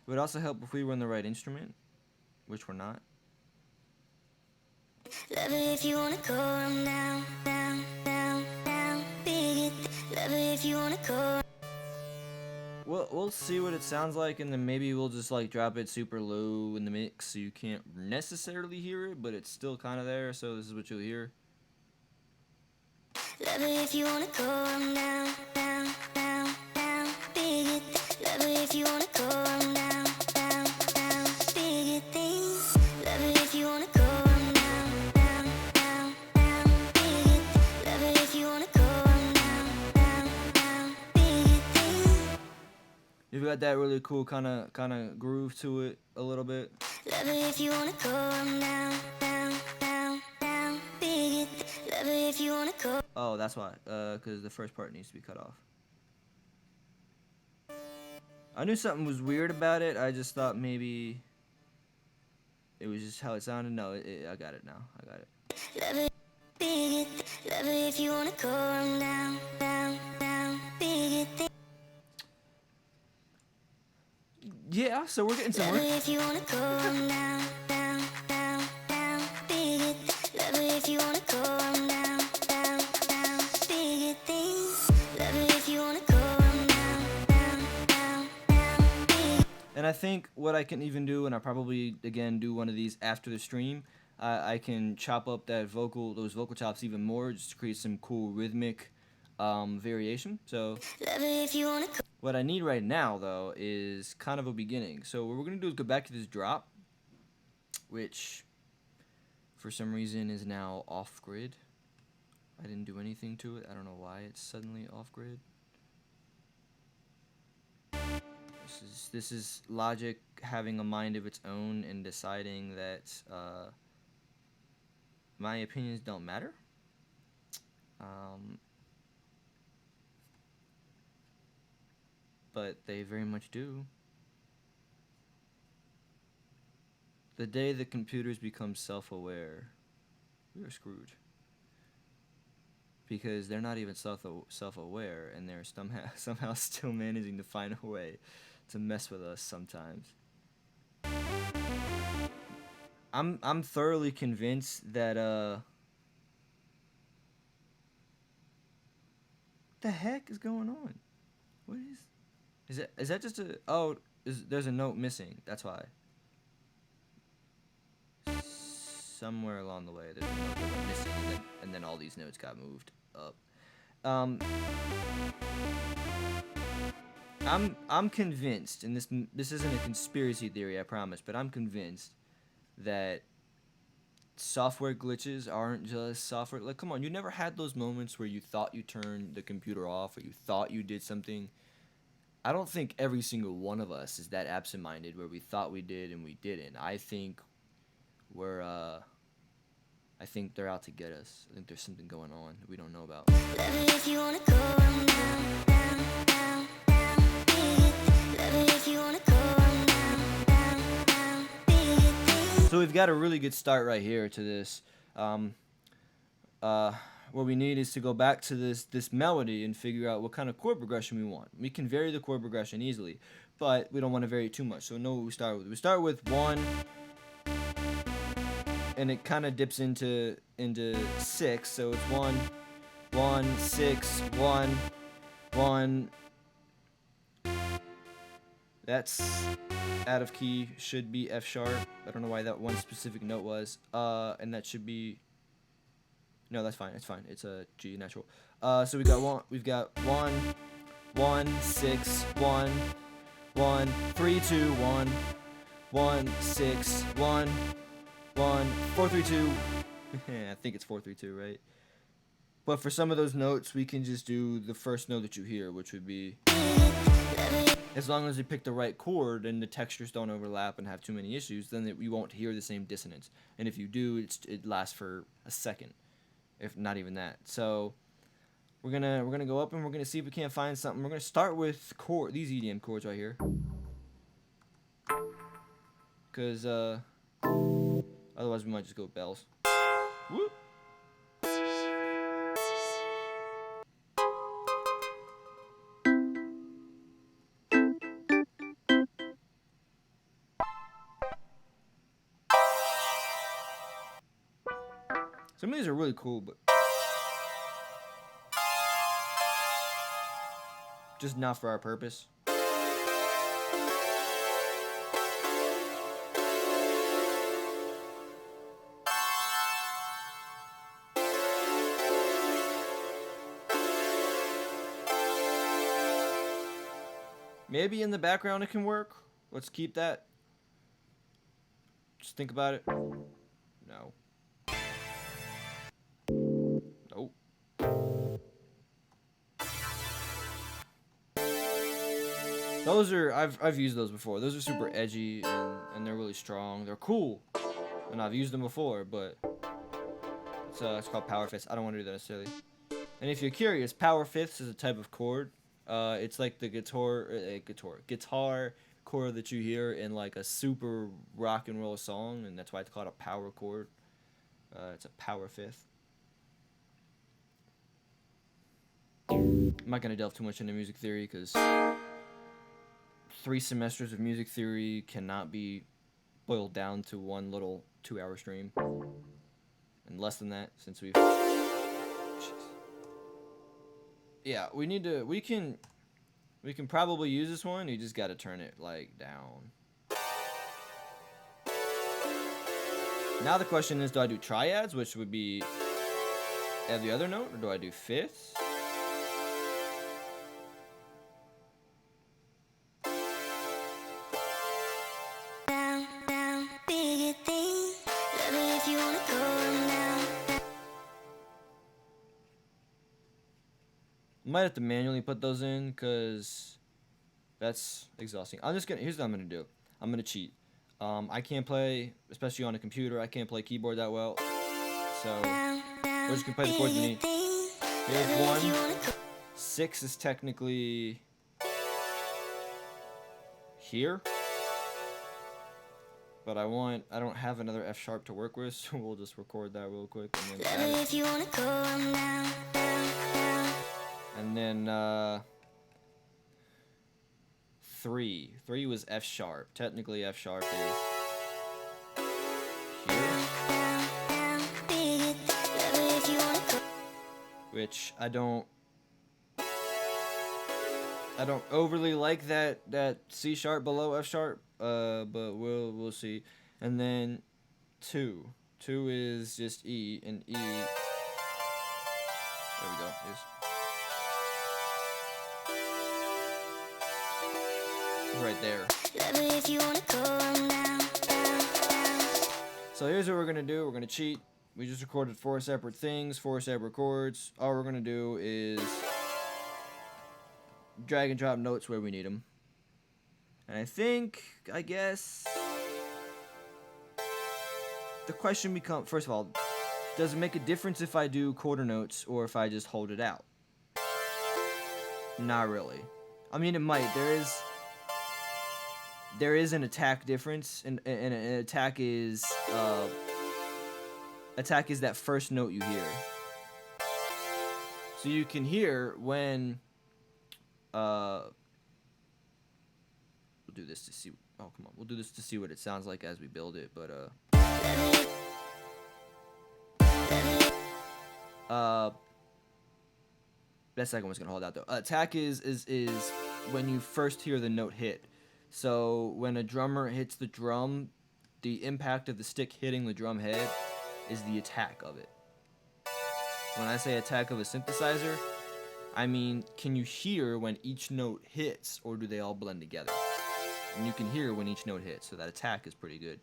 would also help if we were on the right instrument, which we're not. If you wanna go down, down, down, down, if you wanna go. We'll see what it sounds like, and then maybe we'll just like drop it super low in the mix so you can't necessarily hear it, but it's still kind of there. So this is what you'll hear. If you wanna go down, down, down, down, if you wanna go down, down, down, if you wanna go. You've got that really cool kind of groove to it a little bit. If you wanna go down, down, down, down, if you wanna go. Oh, that's why. Because the first part needs to be cut off. I knew something was weird about it. I just thought maybe it was just how it sounded. No, I got it now. I got it. If you wanna go down, down, down, yeah, so we're getting somewhere. If you wanna go down, down, down, down, if you wanna go down, down, down, if you wanna go down, down, down, down. And I think what I can even do, and I'll probably again do one of these after the stream, I can chop up those vocal chops even more, just to create some cool rhythmic variation. So what I need right now though is kind of a beginning. So what we're gonna do is go back to this drop, which for some reason is now off grid. I didn't do anything to it. I don't know why it's suddenly off grid. This is Logic having a mind of its own and deciding that my opinions don't matter. But they very much do. The day the computers become self-aware, we are screwed. Because they're not even self-aware, and they're somehow still managing to find a way to mess with us sometimes. I'm thoroughly convinced that the heck is going on? What is that just a there's a note missing, that's why. Somewhere along the way there's a note that went missing, and then all these notes got moved up. I'm convinced, and this isn't a conspiracy theory, I promise, but I'm convinced that software glitches aren't just software. Like, come on, you never had those moments where you thought you turned the computer off or you thought you did something. I don't think every single one of us is that absent-minded where we thought we did and we didn't. I think I think they're out to get us. I think there's something going on that we don't know about. If you wanna go down, down, down, down, if you wanna go down, down, down, so we've got a really good start right here to this. What we need is to go back to this melody and figure out what kind of chord progression we want. We can vary the chord progression easily, but we don't want to vary it too much. So know what we start with. We start with 1, and it kind of dips into 6. So it's 1, 1, 6, 1, 1. That's out of key. Should be F sharp. I don't know why that one specific note was. And that should be. No, that's fine. It's fine. It's a G natural. So we got one. We've got 1, 1, 6, 1, 1, 3, 2, 1, 1 6 1 1 4 3 2. I think it's 4 3 2, right? But for some of those notes, we can just do the first note that you hear, which would be, as long as you pick the right chord and the textures don't overlap and have too many issues, then you won't hear the same dissonance. And if you do, it lasts for a second, if not even that. So we're gonna go up and we're gonna see if we can't find something. We're gonna start with these EDM chords right here, cause otherwise we might just go with bells. Whoop. Some of these are really cool, but just not for our purpose. Maybe in the background it can work. Let's keep that. Just think about it. No. Nope. Those are, I've used those before. Those are super edgy and they're really strong. They're cool. And I've used them before, but it's called power fifths. I don't want to do that necessarily. And if you're curious, power fifths is a type of chord. It's like the guitar chord that you hear in like a super rock and roll song, and that's why it's called a power chord. It's a power fifth. I'm not gonna delve too much into music theory because 3 semesters of music theory cannot be boiled down to one little 2-hour stream, and less than that since we've. Yeah, we can probably use this one. You just gotta turn it like down. Now the question is, do I do triads, which would be every other note, or do I do fifths? Might have to manually put those in because that's exhausting. Here's what I'm gonna do. I'm gonna cheat. I can't play, especially on a computer, I can't play keyboard that well. So we're just gonna play the chords beneath. Here's 1. 6 is technically here. But I don't have another F sharp to work with, so we'll just record that real quick and then 3 was F sharp. Technically F sharp is here, which I don't overly like that C sharp below F sharp, but we'll see. And then 2 is just E, and E, there we go, is right there. So here's what we're gonna do. We're gonna cheat. We just recorded 4 separate things, 4 separate chords. All we're gonna do is drag and drop notes where we need them. And I guess the question becomes, first of all, does it make a difference if I do quarter notes or if I just hold it out? Not really. I mean, it might. There is an attack difference, and an attack is that first note you hear. So you can hear when we'll do this to see. Oh, come on. We'll do this to see what it sounds like as we build it. But that second one's gonna hold out though. Attack is when you first hear the note hit. So when a drummer hits the drum, the impact of the stick hitting the drum head is the attack of it. When I say attack of a synthesizer, I mean, can you hear when each note hits, or do they all blend together? and you can hear when each note hits, so that attack is pretty good.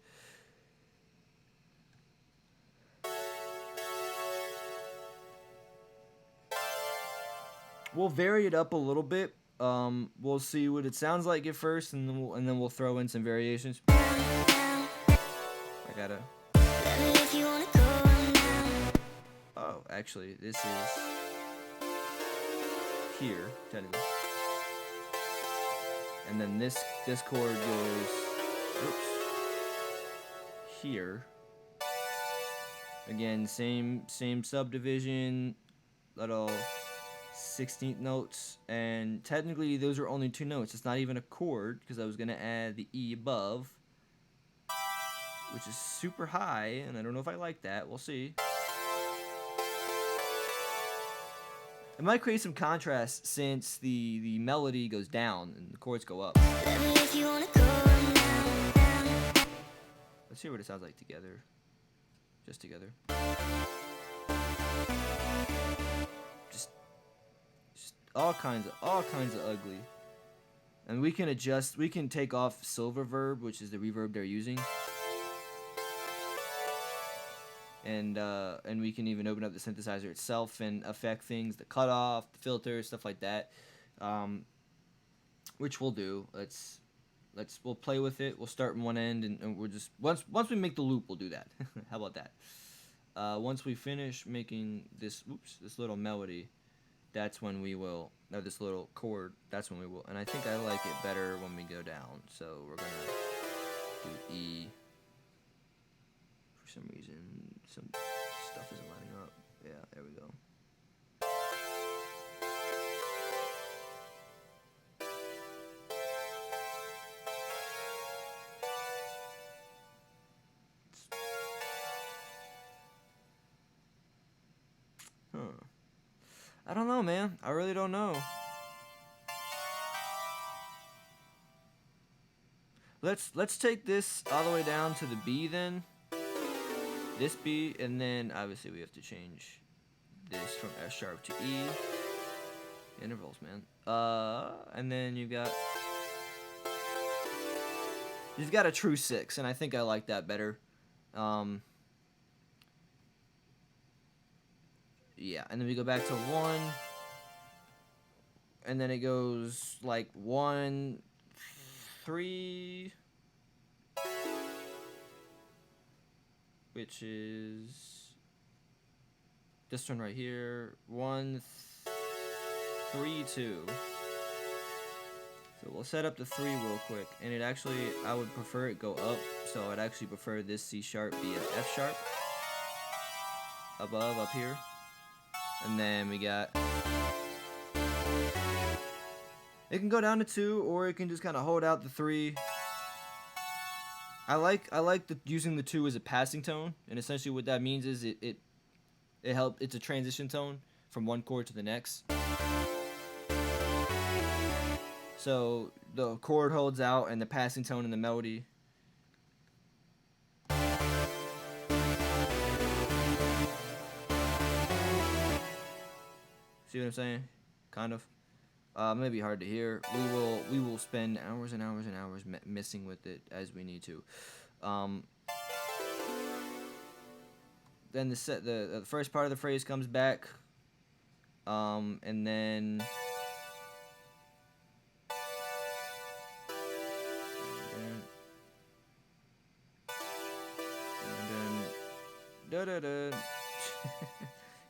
We'll vary it up a little bit. We'll see what it sounds like at first, and then we'll throw in some variations. I gotta. Oh, actually, this is here, technically. And then this chord goes, oops, here. Again, same subdivision, little 16th notes, and technically those are only 2 notes. It's not even a chord because I was gonna add the E above, which is super high, and I don't know if I like that. We'll see. It might create some contrast since the melody goes down and the chords go up. Let's hear what it sounds like together. Just together. Just all kinds of ugly. And we can adjust, we can take off silver verb, which is the reverb they're using. And we can even open up the synthesizer itself and affect things, the cutoff, the filter, stuff like that, which we'll do. We'll play with it. We'll start in one end, and we'll just once we make the loop, we'll do that. How about that? Once we finish making this little melody, that's when we will. No, this little chord. That's when we will. And I think I like it better when we go down. So we're gonna do E. For some reason, some stuff isn't lining up. Yeah, there we go. I don't know, man. I really don't know. Let's take this all the way down to the B then. This B, and then obviously we have to change this from F sharp to E. Intervals, man. And then you've got a true 6, and I think I like that better. Yeah, and then we go back to 1, and then it goes like 1, 3, which is this one right here, 1, 3, 2. So we'll set up the 3 real quick, and it actually, I would prefer it go up, so I'd actually prefer this C sharp be an F sharp above, up here. And then we got, it can go down to 2, or it can just kind of hold out the 3. I like using the 2 as a passing tone, and essentially what that means is it's a transition tone from one chord to the next. So the chord holds out, and the passing tone in the melody. See what I'm saying? Kind of. Maybe hard to hear. We will spend hours and hours and hours messing with it as we need to. Then the first part of the phrase comes back, and then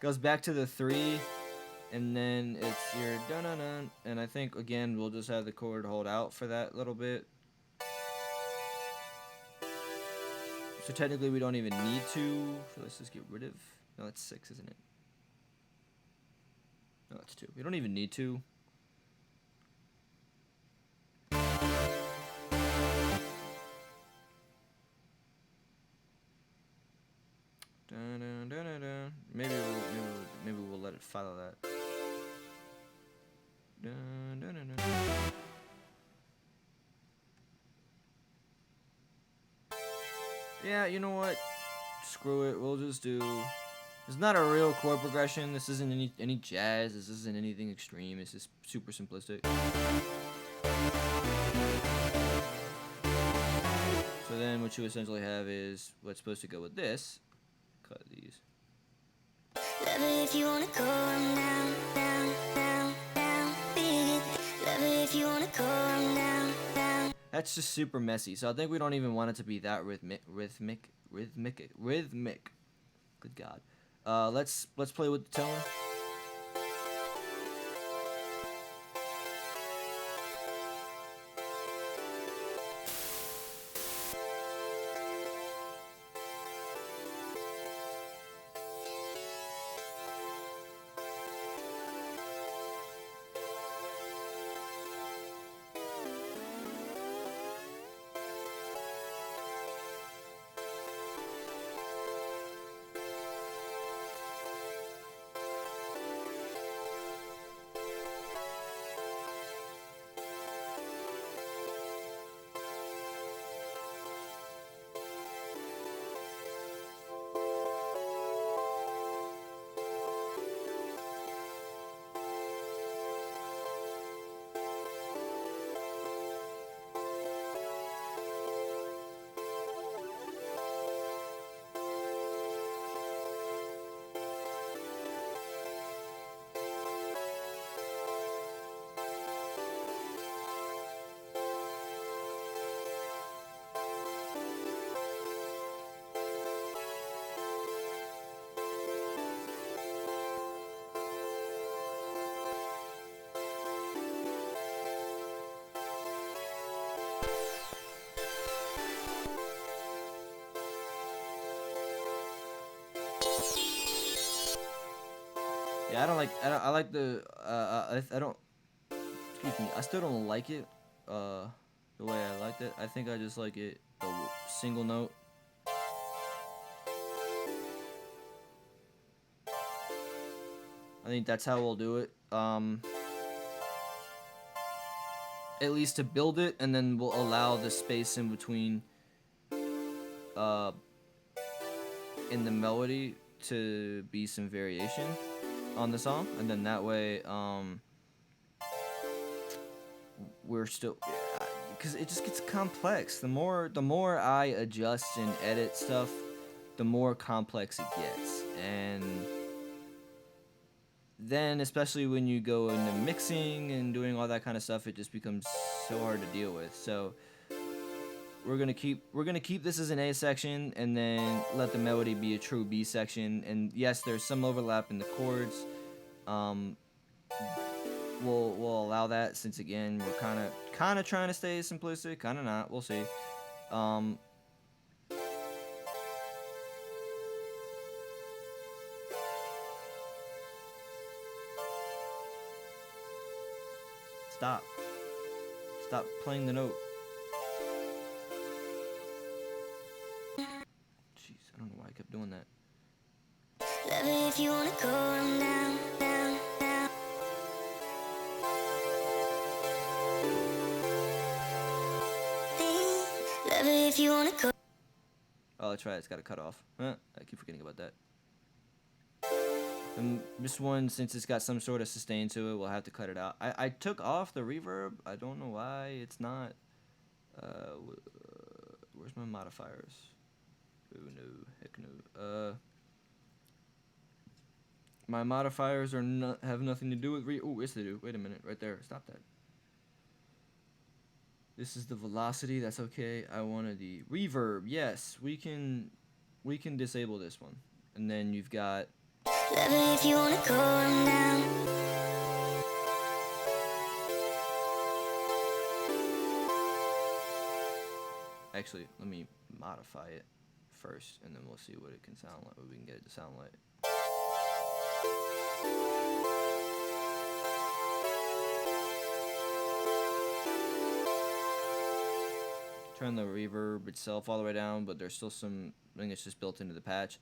goes back to the 3. And then it's your dun-dun-dun, and I think, again, we'll just have the chord hold out for that little bit. So technically we don't even need to, so let's just get rid of, no, that's 6, isn't it? No, that's 2. We don't even need to. Dun-dun-dun-dun-dun. Maybe we'll let it follow that. Dun, dun, dun, dun. Yeah, you know what? Screw it. We'll just do. It's not a real chord progression. This isn't any jazz. This isn't anything extreme. It's just super simplistic. So then what you essentially have is what's supposed to go with this. Cut these. Love it if you wanna go down, down, down, down, big. Love it if you wanna go down, down. That's just super messy. So I think we don't even want it to be that rhythmic. Good God. Let's play with the tone. Yeah, I like the, I don't, excuse me, I still don't like it, the way I liked it. I think I just like it, the single note. I think that's how we'll do it, at least to build it, and then we'll allow the space in between, in the melody to be some variation on the song, and then that way we're still, because it just gets complex. The more I adjust and edit stuff, the more complex it gets. And then especially when you go into mixing and doing all that kind of stuff, it just becomes so hard to deal with. So we're gonna keep this as an A section, and then let the melody be a true B section. And yes, there's some overlap in the chords. We'll allow that, since again we're kind of trying to stay simplistic, kind of not. We'll see. Stop playing the note. Jeez, I don't know why I kept doing that. Love it if you wanna go down, down, down. Love it if you wanna go. Oh, that's right, it's gotta cut off. Huh? I keep forgetting about that. And this one, since it's got some sort of sustain to it, we'll have to cut it out. I took off the reverb. I don't know why it's not. Where's my modifiers? Oh no, heck no. My modifiers are have nothing to do with oh, yes they do. Wait a minute, right there. Stop that. This is the velocity. That's okay. I wanted the reverb. Yes, we can disable this one, and then you've got. Love it if you wanna go down. Actually, let me modify it first, and then we'll see what it can sound like. What we can get it to sound like. Turn the reverb itself all the way down, but there's still some. I think it's just built into the patch.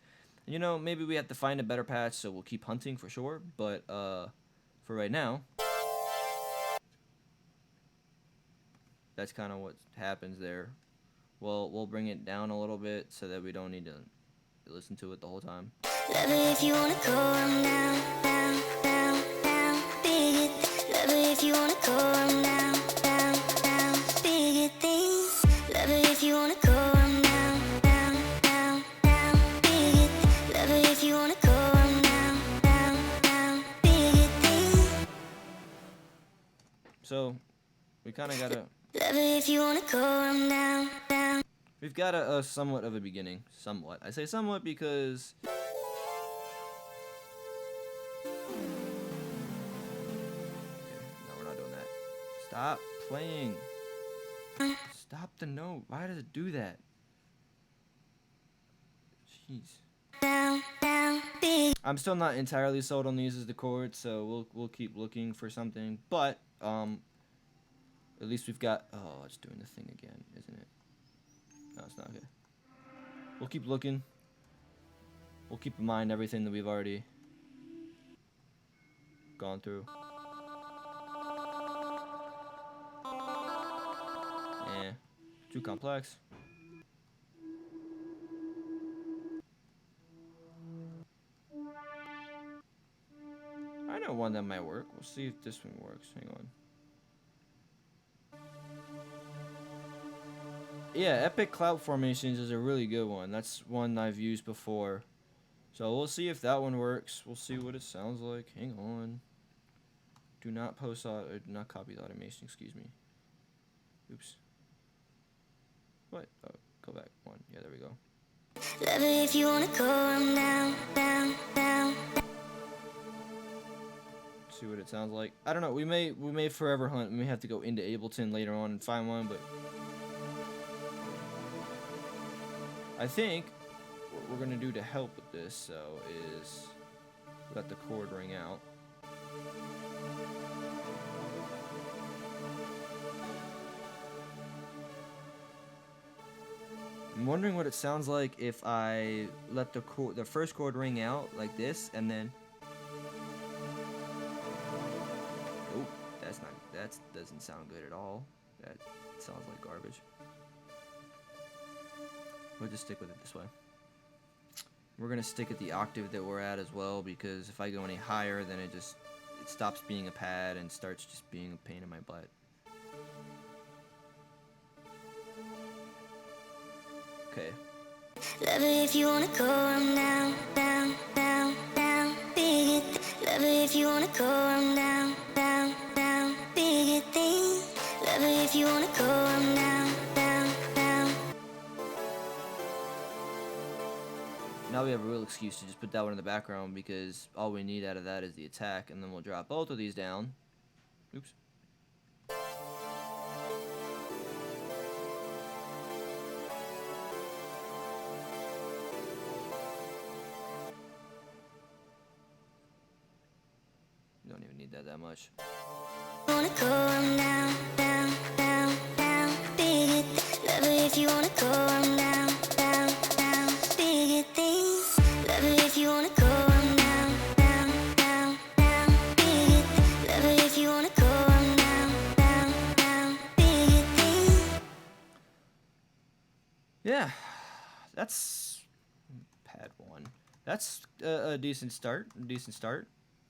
And you know, maybe we have to find a better patch, so we'll keep hunting for sure. But for right now, that's kind of what happens there. Well, we'll bring it down a little bit so that we don't need to listen to it the whole time. Love it if you wanna go down, down, down, down, big it. Love it if you wanna go down, down, down, big it things. Love it if you wanna go So we kind of gotta. Love it if you wanna go, I'm down, down. We've got a somewhat of a beginning. Somewhat. I say somewhat because. No, we're not doing that. Stop playing. Stop the note. Why does it do that? Jeez. Down, down, big. I'm still not entirely sold on these as the chords, so we'll keep looking for something. But at least we've got. Oh, it's doing the thing again, isn't it? No, it's not. Okay. We'll keep looking. We'll keep in mind everything that we've already gone through. Eh, too complex. I know one that might work. We'll see if this one works. Hang on. Yeah, Epic Cloud Formations is a really good one. That's one I've used before. So we'll see if that one works. We'll see what it sounds like. Hang on. Do not post do not copy the automation, excuse me. Oops. What? Oh, go back one. Yeah, there we go. Love it if you wanna go, I'm down, down, down. See what it sounds like. I don't know. We may forever hunt. We may have to go into Ableton later on and find one, but I think what we're gonna do to help with this, so, is let the chord ring out. I'm wondering what it sounds like if I let the first chord ring out like this, and then. Oh, that doesn't sound good at all. That sounds like garbage. We'll just stick with it this way. We're gonna stick at the octave that we're at as well, because if I go any higher, then it stops being a pad and starts just being a pain in my butt. Okay. Love it if you wanna go, I'm down, down, down, down. Big it. Love it if you wanna go, I'm down, down, down. Big it thing. Love it if you wanna go, I'm down, down, down. Now we have a real excuse to just put that one in the background, because all we need out of that is the attack, and then we'll drop both of these down. Oops. You don't even need that much. Wanna go, I'm down, down, down, down. Big it. Love it if you wanna go, I'm down, down, down. Big it thing. Love it if you wanna go, I'm down, down, down, down. Big it. Love it if you wanna go, I'm down, down, down. Big it thing. Yeah, that's pad one. That's a decent start.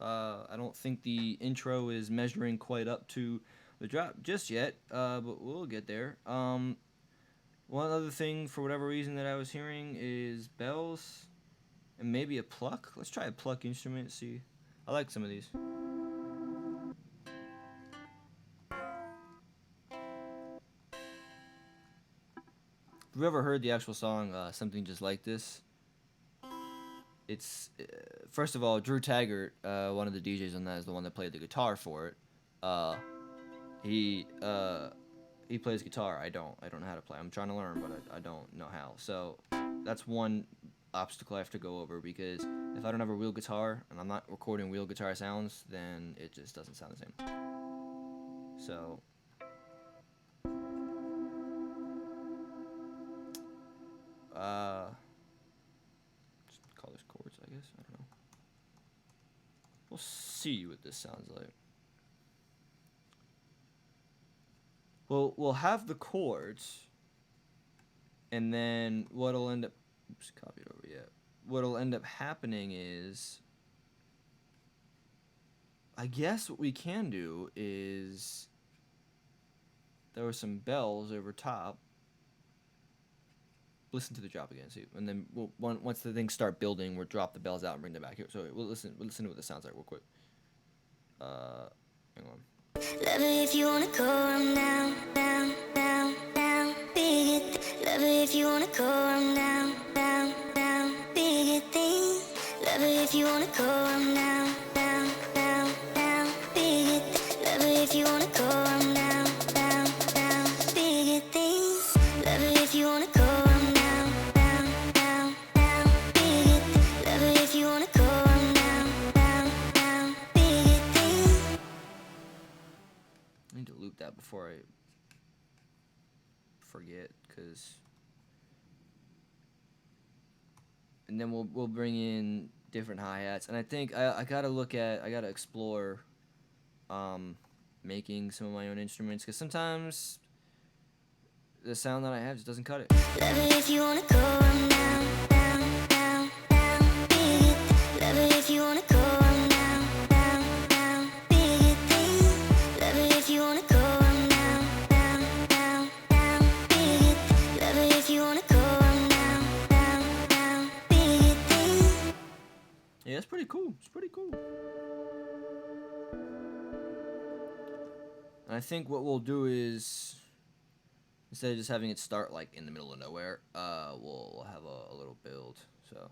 I don't think the intro is measuring quite up to the drop just yet, but we'll get there. One other thing, for whatever reason, that I was hearing is bells and maybe a pluck. Let's try a pluck instrument, see. I like some of these. Have you ever heard the actual song, Something Just Like This? It's, first of all, Drew Taggart, one of the DJs on that, is the one that played the guitar for it. He plays guitar. I don't know how to play. I'm trying to learn, but I don't know how. So that's one obstacle I have to go over, because if I don't have a real guitar and I'm not recording real guitar sounds, then it just doesn't sound the same. So just call this chords, I guess. I don't know. We'll see what this sounds like. Well, we'll have the chords, and then what'll end up, oops, copied over, yeah. What'll end up happening is, I guess what we can do is, there were some bells over top. Listen to the drop again, see, and then once the things start building, we'll drop the bells out and bring them back here. So we'll listen to what this sounds like real quick. Hang on. Love it if you wanna go I'm down, down, down, down. Big it. Love it if you wanna go I'm down, down, down. Big it thing. Love it if you wanna go I'm down, down, down, down. Big it. Love it if you wanna go I'm down, down, down. Big it thing. Love it if you wanna go I'm down, down, down, down. Big it. Love it if you wanna go I'm down, down, down. Big it thing. I need to loop that before I forget, and then we'll bring in different hi-hats, and I think I gotta explore making some of my own instruments, because sometimes the sound that I have just doesn't cut it. Love it if you wanna go I'm down, down, down, down. Big it. Love it if you wanna go I'm down, down, down. Big it thing. Love it if you wanna go I'm down, down, down, down. Big it. Love it if you wanna go I'm down, down, down. Big it thing. Yeah, it's pretty cool. It's pretty cool. And I think what we'll do is, instead of just having it start like in the middle of nowhere, we'll have a little build. So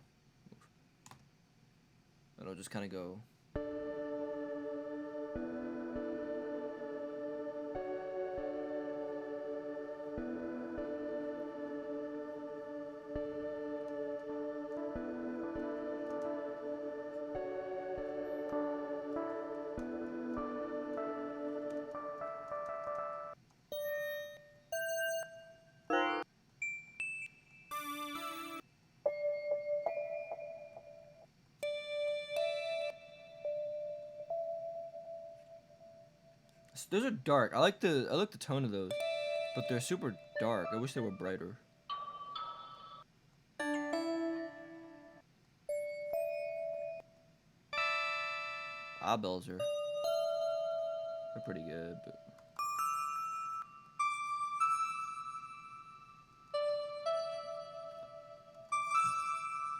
it'll just kind of go. Those are dark. I like the tone of those, but they're super dark. I wish they were brighter. Ah, bells are they're pretty good, but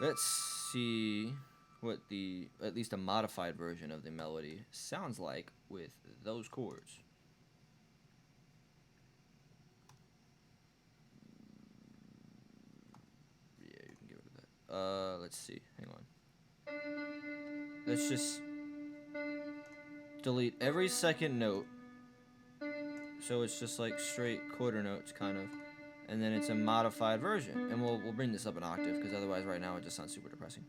let's see what the at least a modified version of the melody sounds like with those chords. Yeah, you can get rid of that. Let's see. Hang on. Let's just delete every second note, so it's just like straight quarter notes, kind of, and then it's a modified version. And we'll bring this up an octave, because otherwise, right now, it just sounds super depressing.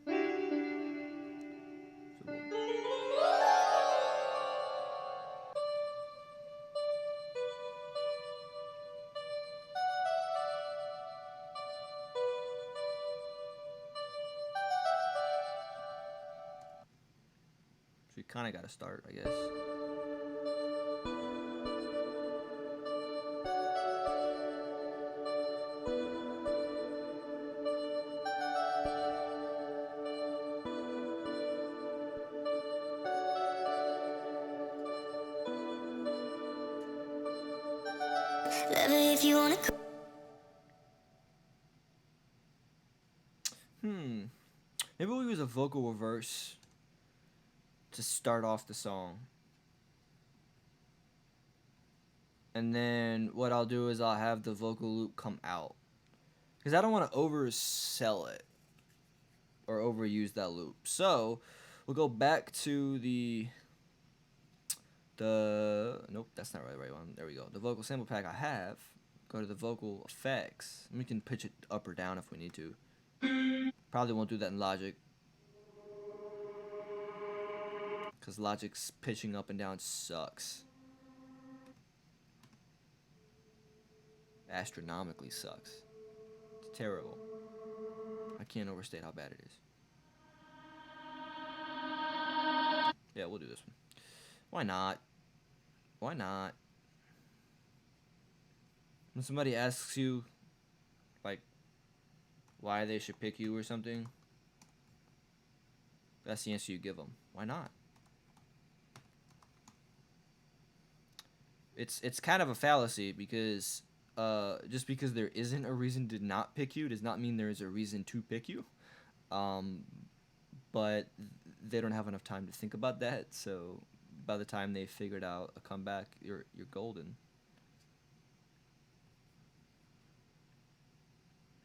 So you kind of got to start, I guess. Love it if you wanna go. Maybe we'll use a vocal reverse to start off the song. And then what I'll do is I'll have the vocal loop come out, because I don't want to oversell it or overuse that loop. So we'll go back to the nope, that's not the right one. There we go. The vocal sample pack I have. Go to the vocal effects. We can pitch it up or down if we need to. Probably won't do that in Logic, because Logic's pitching up and down sucks. Astronomically sucks. It's terrible. I can't overstate how bad it is. Yeah, we'll do this one. Why not? Why not? When somebody asks you, like, why they should pick you or something, that's the answer you give them. Why not? It's kind of a fallacy, because just because there isn't a reason to not pick you does not mean there is a reason to pick you. But they don't have enough time to think about that, so by the time they figured out a comeback, you're golden.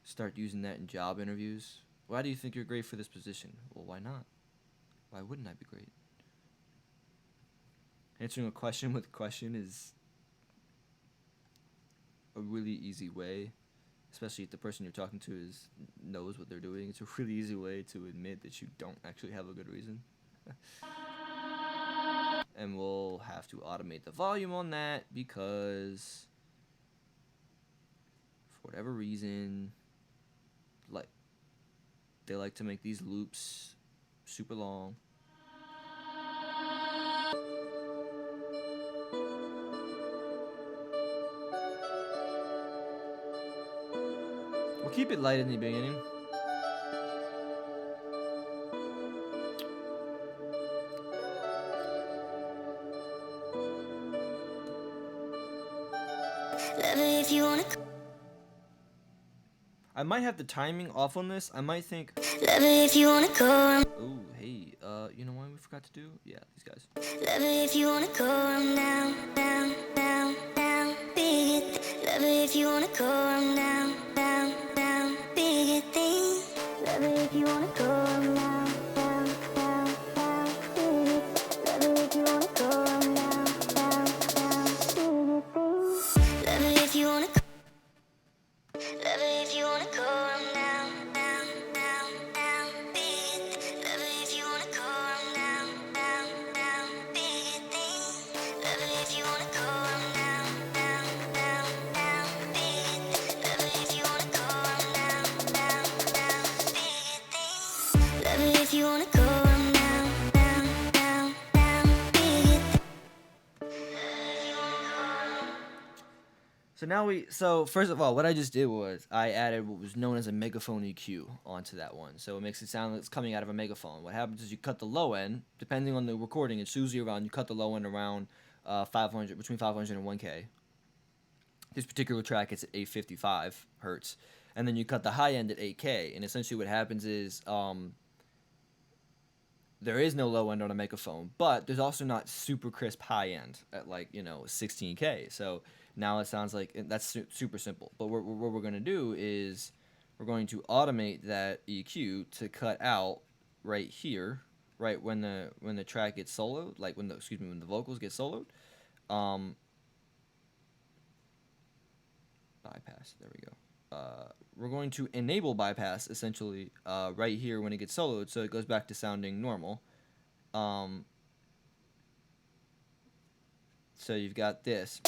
Start using that in job interviews. Why do you think you're great for this position? Well, why not? Why wouldn't I be great? Answering a question with a question is a really easy way, especially if the person you're talking to knows what they're doing. It's a really easy way to admit that you don't actually have a good reason. And we'll have to automate the volume on that because for whatever reason, like they like to make these loops super long. We'll keep it light in the beginning. Love it if you wanna. I might have the timing off on this. I might think, Love it if you wanna go. oh, hey, you know what we forgot to do? Yeah, these guys. Love it if you wanna go down, down, down, down, big it. Love it if you wanna go down, down, down, big it thing. Love it if you wanna go down, down, down, down, big it. Love it if you wanna go down, down, down, big it thing. Love it if you wanna. Love it if you wanna go down, down, down, down, big it. Love it if you wanna go down, down, down, big it thing. Love it if you wanna go down, down, down, down, big it. Love it if you wanna go down, down, down, big it thing. Love it if you wanna go down, down, down, down, big it. So first of all, what I just did was I added what was known as a megaphone EQ onto that one. So it makes it sound like it's coming out of a megaphone. What happens is you cut the low end, depending on the recording, it's usually around, you cut the low end around 500, between 500 and 1K. This particular track, it's at 855 hertz. And then you cut the high end at 8K. And essentially what happens is there is no low end on a megaphone, but there's also not super crisp high end at 16K. So now it sounds like that's super simple. But what we're going to do is we're going to automate that EQ to cut out right here, right when the track gets soloed, like when the vocals get soloed. Bypass. There we go. We're going to enable bypass essentially right here when it gets soloed, so it goes back to sounding normal. So you've got this.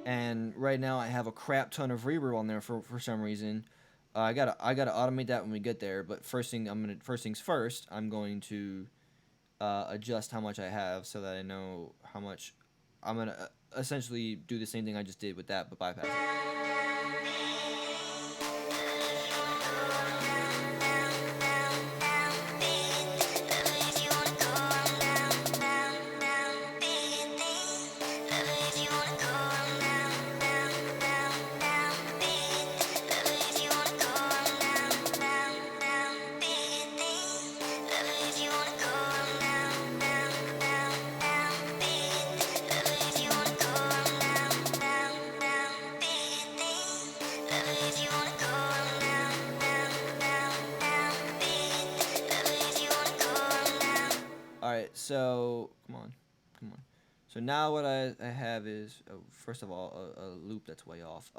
And right now I have a crap ton of reverb on there for some reason. I gotta automate that when we get there. But first things first, I'm going to adjust how much I have so that I know how much. I'm gonna essentially do the same thing I just did with that, but bypass it. Alright, so come on. So now what I have is first of all a loop that's way off.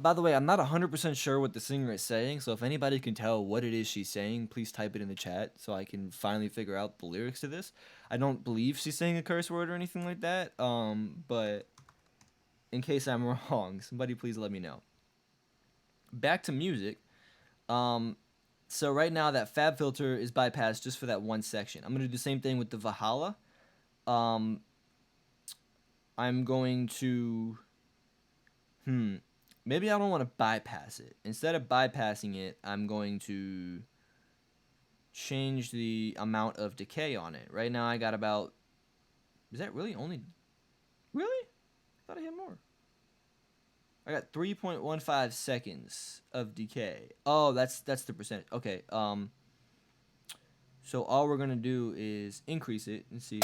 By the way, I'm not 100% sure what the singer is saying, so if anybody can tell what it is she's saying, please type it in the chat so I can finally figure out the lyrics to this. I don't believe she's saying a curse word or anything like that, but in case I'm wrong, somebody please let me know. Back to music. So right now that fab filter is bypassed just for that one section. I'm going to do the same thing with the Valhalla. I'm going to... maybe I don't want to bypass it. Instead of bypassing it, I'm going to change the amount of decay on it. Right now I got about, is that really only, really? I thought I had more. I got 3.15 seconds of decay. Oh, that's the percentage. Okay. So all we're gonna do is increase it and see.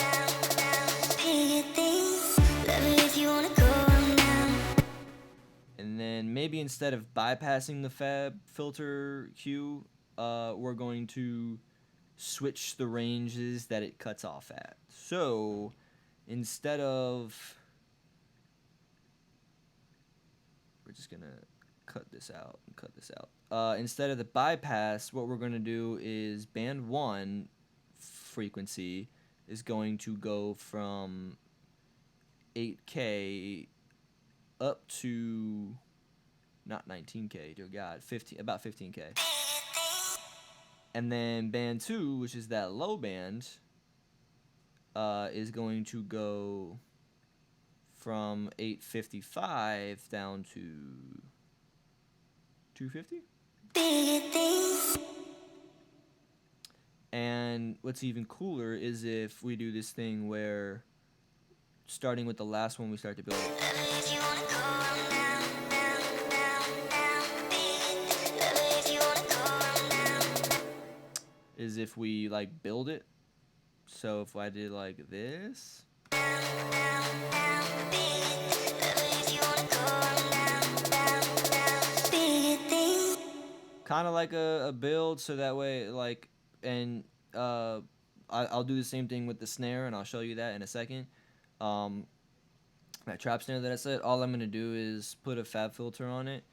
And then maybe instead of bypassing the fab filter Q, we're going to switch the ranges that it cuts off at. So instead of, we're just gonna cut this out and cut this out. Instead of the bypass, what we're gonna do is band 1 frequency is going to go from 8K up to, not 19K, dear God, about 15K. And then band 2, which is that low band, is going to go from 855 down to 250. And what's even cooler is if we do this thing where, starting with the last one, we start to build it. Is if we like build it. So if I did like this, kind of like a build, so that way, like, and I'll do the same thing with the snare, and I'll show you that in a second. That trap snare that I said, all I'm gonna do is put a fab filter on it,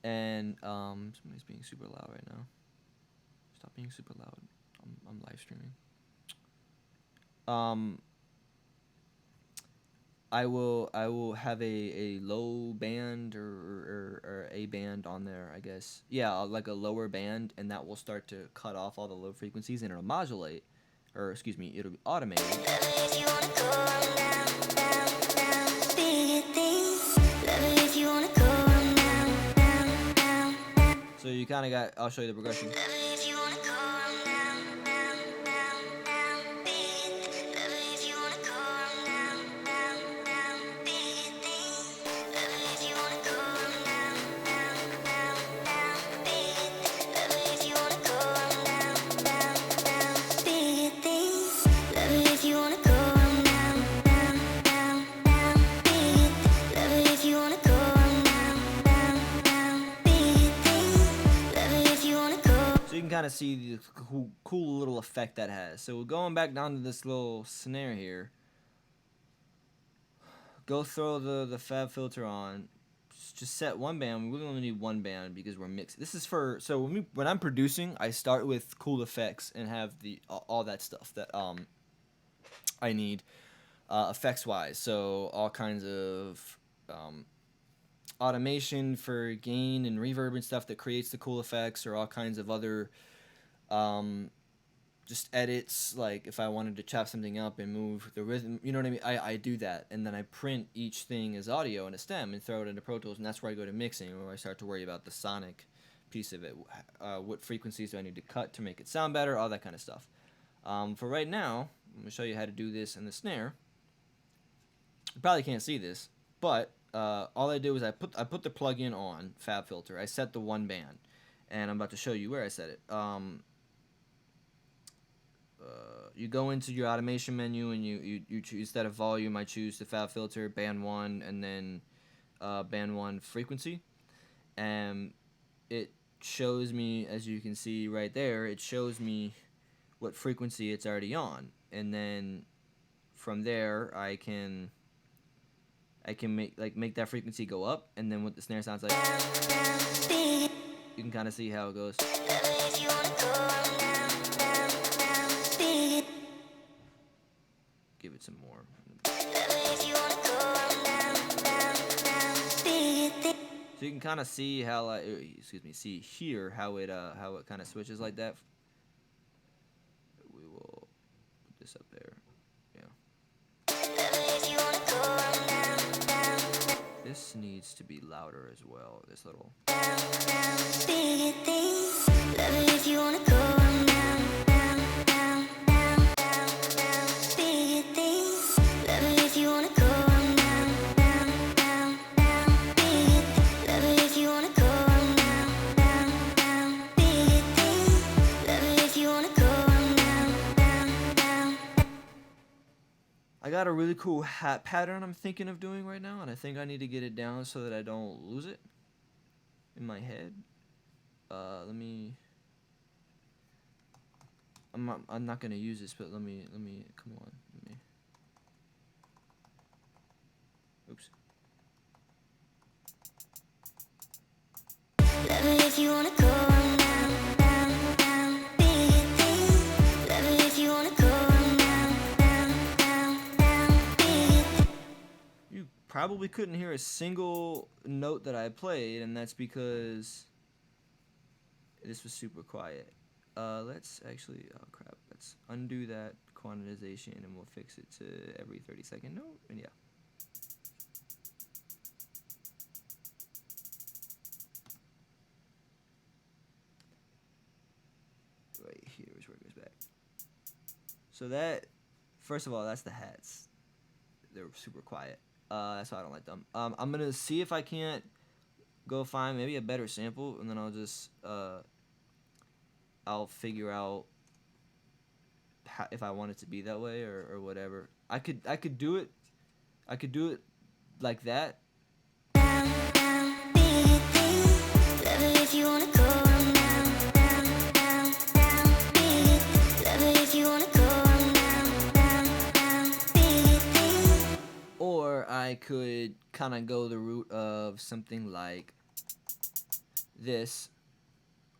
and somebody's being super loud right now. Stop being super loud. I'm live streaming. I will have a low band or a band on there, I guess. Yeah, like a lower band, and that will start to cut off all the low frequencies, and it'll modulate, or excuse me, it'll be automated. So you kind of got, I'll show you the progression. You can kind of see the cool little effect that has. So going back down to this little snare here, go throw the fab filter on, just set one band. We really only need one band because we're mixing. This is for, so when I'm producing, I start with cool effects and have the all that stuff that I need effects wise. So all kinds of automation for gain and reverb and stuff that creates the cool effects, or all kinds of other just edits, like if I wanted to chop something up and move the rhythm, you know what I mean? I do that, and then I print each thing as audio in a stem and throw it into Pro Tools, and that's where I go to mixing, where I start to worry about the sonic piece of it. What frequencies do I need to cut to make it sound better, all that kind of stuff. For right now, I'm going to show you how to do this in the snare. You probably can't see this, but all I do is I put the plug-in on Fab Filter. I set the one band, and I'm about to show you where I set it. You go into your automation menu, and you choose, instead of volume, I choose the Fab Filter, band 1, and then band 1 frequency. And it shows me, as you can see right there, it shows me what frequency it's already on. And then from there, I can make that frequency go up, and then what the snare sounds like, you can kind of see how it goes. Give it some more. So you can kind of see how, see here how it kind of switches like that. We will put this up there. Yeah. This needs to be louder as well. This little. Bigger things. Love it if you wanna go down, down, down, down, down, down. Bigger things. Love it if you wanna go down, down, down, down. Bigger things. Love it if you wanna go down, down, down. Bigger things. Love it if you wanna go down, down, down. I got a really cool hat pattern I'm thinking of doing right now, and I think I need to get it down so that I don't lose it in my head. Let me. I'm not gonna use this, but let me. Come on. Let me. Oops. Love it if you wanna go down, down, down. Bigger things. Love it if you wanna go down, down, down, down. Bigger things. You probably couldn't hear a single note that I played, and that's because this was super quiet. Let's actually, oh crap, let's undo that quantization and we'll fix it to every 30-second note, and yeah. Right here is where it goes back. So that, first of all, that's the hats. They're super quiet. That's why I don't like them. I'm gonna see if I can't go find maybe a better sample, and then I'll just I'll figure out if I want it to be that way or whatever. I could do it. I could do it like that. Down, down. Bigger things. Love it if you wanna go down, down, down, down. Bigger things. Love it if you wanna go down, down, down. Bigger things. Or I could kind of go the route of something like this.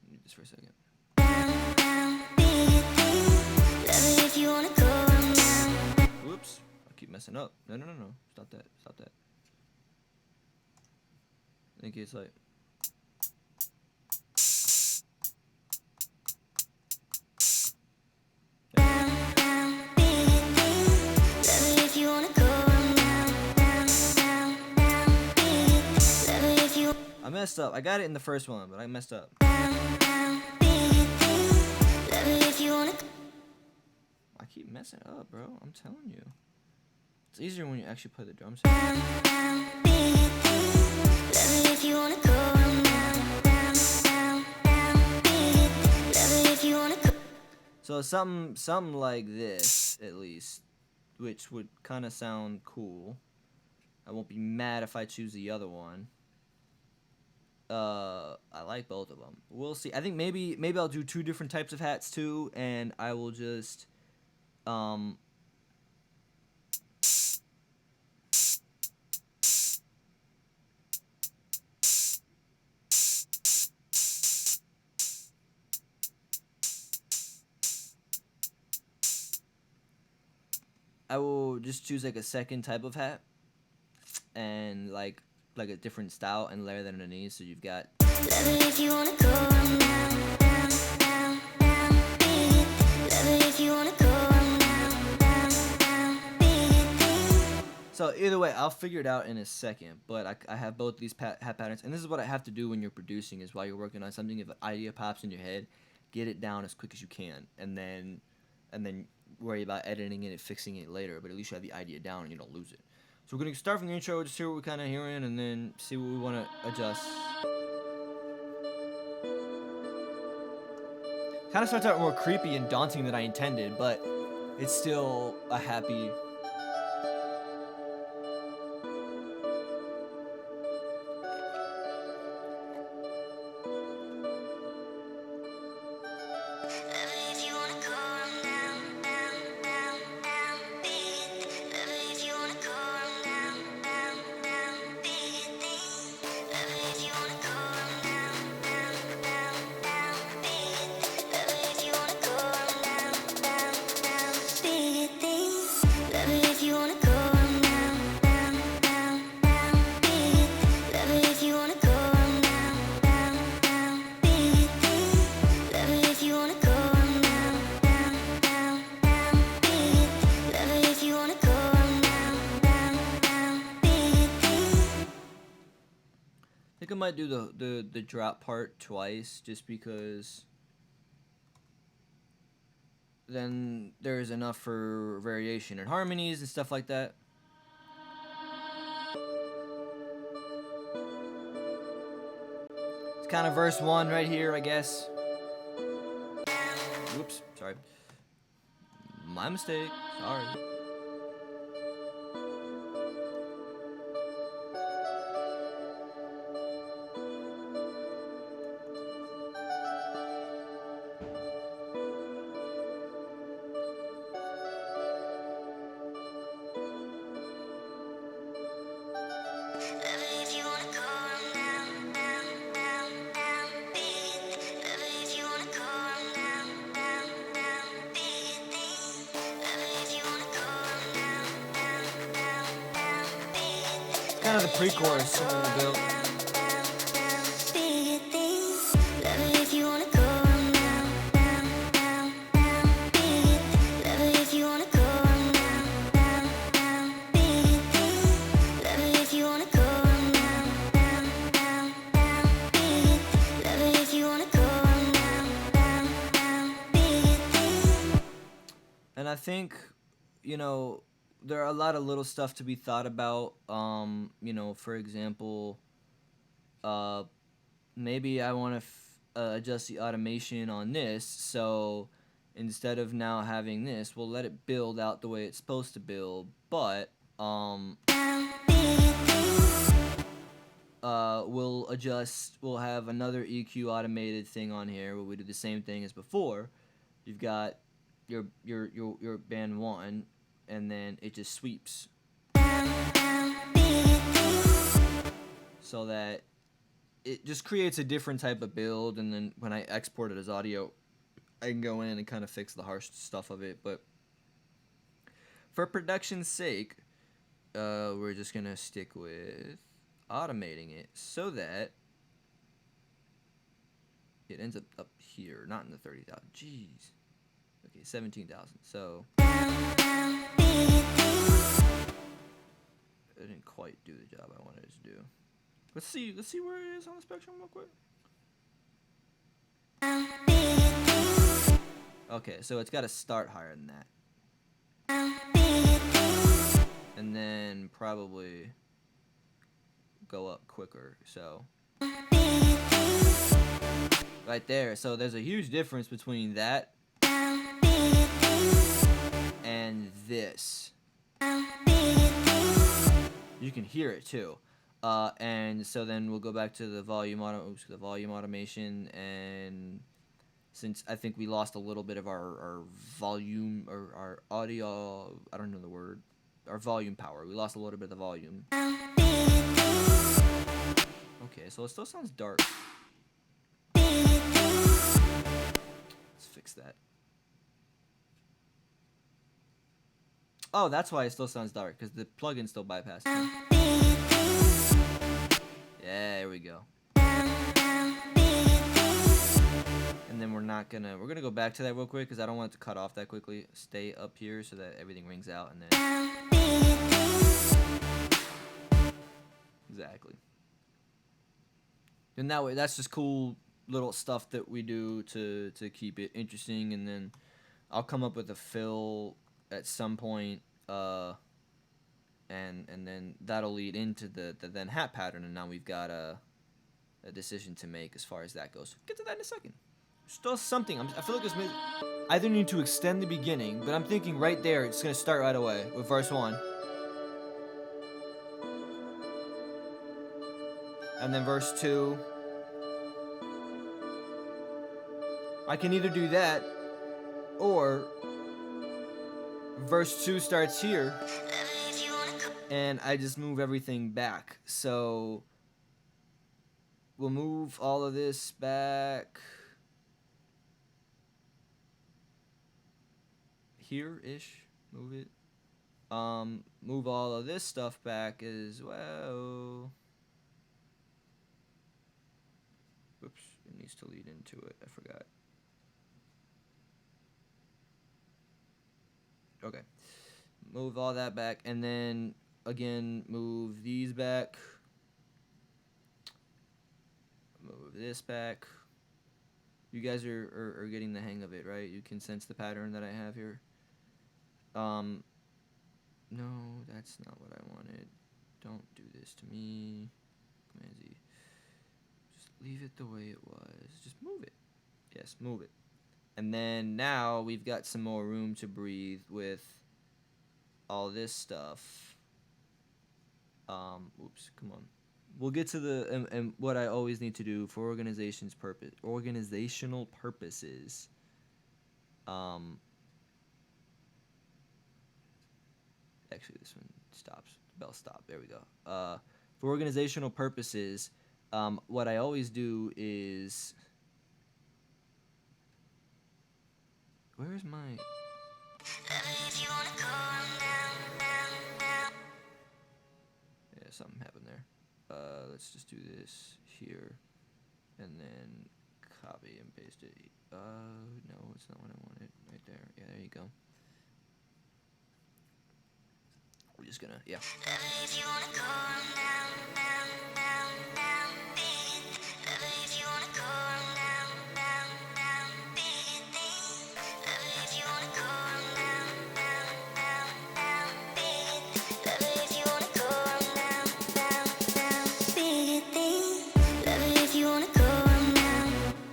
Let me do this for a second. Down, down. Bigger things. Love it if you wanna go down. Whoops. I keep messing up. No. Stop that. Stop that. I think it's like. Down, down. Bigger things. Love it if you wanna go down, down, down, down. Bigger things. Love it if you I messed up. I got it in the first one, but I messed up. down, down. Bigger things. Love it if you wanna I keep messing up, bro. I'm telling you. It's easier when you actually play the drums. down, down. Bigger things. Love it if you wanna go down, down, down, down. Bigger things. Love it if you wanna go. So something like this, at least, which would kind of sound cool. I won't be mad if I choose the other one. I like both of them. We'll see. I think maybe I'll do two different types of hats too, and I will just I will just choose like a second type of hat and like a different style and layer that underneath, so you've got. Love it if you wanna go down, down, down, down. Bigger things. Love it if you wanna go down, down, down. Bigger things. So either way, I'll figure it out in a second. But I have both these hat patterns, and this is what I have to do when you're producing: is while you're working on something, if an idea pops in your head, get it down as quick as you can, and then worry about editing it and fixing it later. But at least you have the idea down and you don't lose it. So we're gonna start from the intro, just hear what we're kind of hearing, and then see what we want to adjust. Kind of starts out more creepy and daunting than I intended, but it's still a happy. Love it if you wanna go down, down, down, down. Bigger things. Love it if you wanna go down, down, down. Bigger things. Love it if you wanna go down, down, down, down. Bigger things. Love it if you wanna go down, down, down. Bigger things. Love might do the drop part twice, just because then there's enough for variation and harmonies and stuff like that. It's kind of verse 1 right here, I guess. Whoops, sorry. My mistake, sorry. Kind of the pre-chorus build. And I think, there are a lot of little stuff to be thought about. For example, maybe I want to adjust the automation on this, so instead of now having this, we'll let it build out the way it's supposed to build, but we'll have another EQ automated thing on here where we do the same thing as before. You've got your band 1, and then it just sweeps, so that it just creates a different type of build. And then when I export it as audio, I can go in and kind of fix the harsh stuff of it. But for production's sake, we're just gonna stick with automating it so that it ends up here, not in the 30,000. Jeez. Okay, 17,000. So I didn't quite do the job I wanted it to do. Let's see where it is on the spectrum real quick. Okay, so it's got to start higher than that, and then probably go up quicker. So right there. So there's a huge difference between that and this. You can hear it too. And so then we'll go back to the volume automation, and since I think we lost a little bit of our volume, or our audio, I don't know the word, our volume power. We lost a little bit of the volume. Okay, so it still sounds dark. Let's fix that. Oh, that's why it still sounds dark, because the plugin still bypassed it. Yeah, there we go. And then we're gonna go back to that real quick, because I don't want it to cut off that quickly. Stay up here so that everything rings out, and then exactly. And that way, that's just cool little stuff that we do to keep it interesting. And then I'll come up with a fill at some point, and then that'll lead into the then hat pattern, and now we've got a decision to make as far as that goes. Get to that in a second. Still something. I feel like it's either need to extend the beginning, but I'm thinking right there it's gonna start right away with verse 1, and then verse 2. I can either do that, or verse 2 starts here, and I just move everything back. So we'll move all of this back here-ish. Move it. Move all of this stuff back as well. Whoops, it needs to lead into it. I forgot. Okay. Move all that back, and then again move these back. this back. You guys are getting the hang of it, right? You can sense the pattern that I have here. No, that's not what I wanted. Don't do this to me. Command Z. Just leave it the way it was. Just move it. Yes, move it. And then now we've got some more room to breathe with all this stuff. Oops, come on. We'll get to the and what I always need to do for organizational purposes. Actually, this one stops. Bell stop. There we go. For organizational purposes, what I always do is, where's my? Yeah, something happened there. Let's just do this here, and then copy and paste it. No, it's not what I wanted. Right there. Yeah, there you go. We're just gonna, yeah.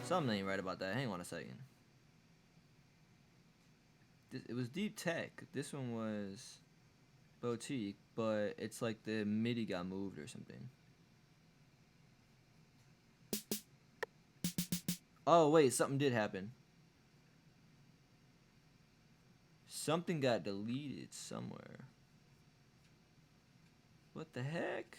Something ain't right about that. Hang on a second. It was deep tech. This one was boutique, but it's like the MIDI got moved or something. Oh, wait, something did happen. Something got deleted somewhere. What the heck?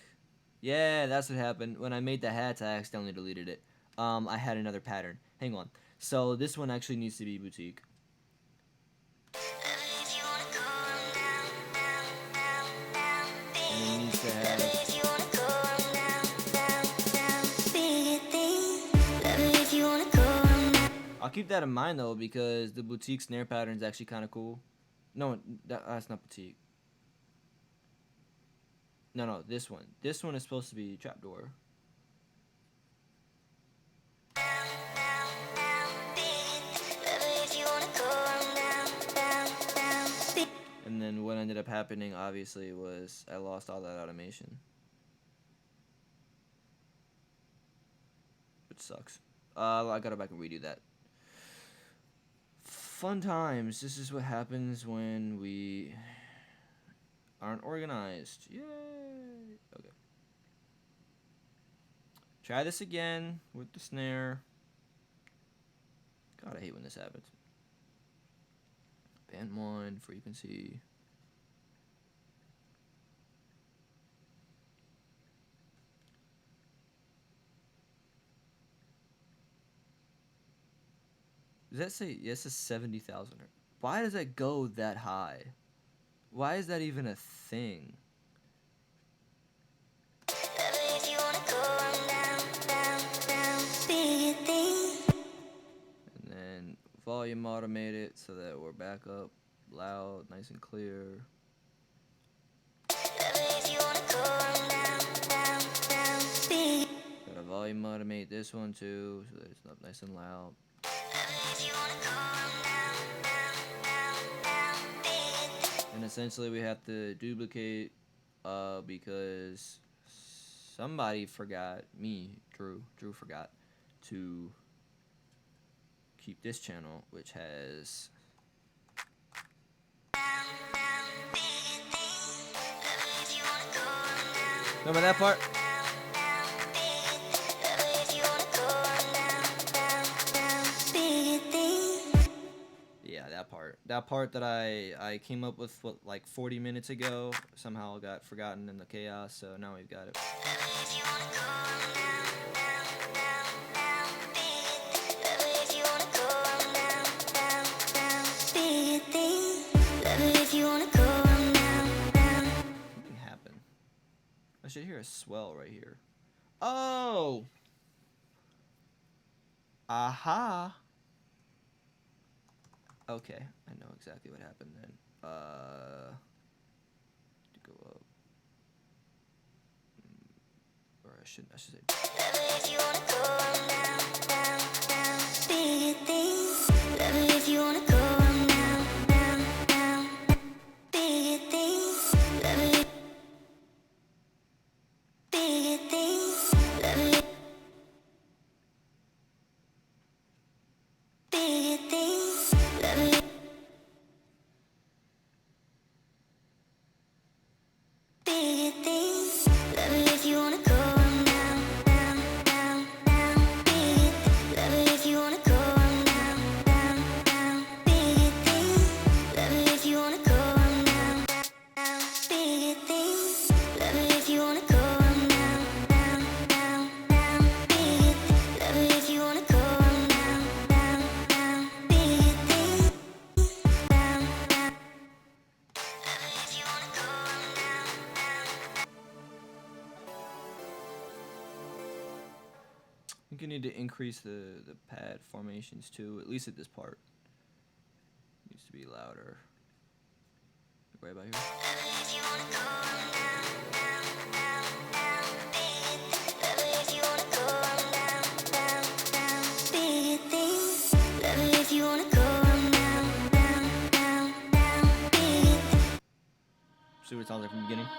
Yeah, that's what happened. When I made the hats, I accidentally deleted it. I had another pattern. Hang on. So this one actually needs to be boutique. And it needs to have... I'll keep that in mind though, because the boutique snare pattern is actually kind of cool. No, that's not boutique. No, this one. This one is supposed to be trapdoor. And then what ended up happening, obviously, was I lost all that automation. Which sucks. I gotta go back and redo that. Fun times. This is what happens when we aren't organized. Yay! Okay. Try this again with the snare. God, I hate when this happens. Band 1, frequency. Does that say, yes, it's 70,000. Why does that go that high? Why is that even a thing? And then volume automate it so that we're back up loud, nice and clear. Gotta volume automate this one too so that it's not nice and loud. And essentially we have to duplicate because somebody forgot, Drew forgot to keep this channel, which has remember that part? Yeah, that part. That part that I came up with like 40 minutes ago somehow got forgotten in the chaos, so now we've got it. Something happened. I should hear a swell right here. Oh! Aha! Okay, I know exactly what happened then. To go up. Right. I should say. Love it if you wanna go down, down, down, bigger things. Love it if you wanna go down, down, down, bigger things. Love it, bigger things. Love it, bigger things. Love it, bigger things. Love it if you wanna go down, down, down, down, bigger. Love it if you wanna go down, down, down, bigger things. Love it if you wanna go down, down, bigger things. Love it if you wanna go down, down, down, down, bigger. Love it if you wanna go down, down, down, bigger things. Down, down. Love it if you wanna go down, down. I think you need to increase the pad formations too, at least at this part. Needs to be louder. Right about here. Love it if you wanna go down, down, down, down, bigger. Love it if you wanna go down, down, down, bigger things. Love it if you wanna go down, down, down, down, bigger. See what it sounds like from the beginning.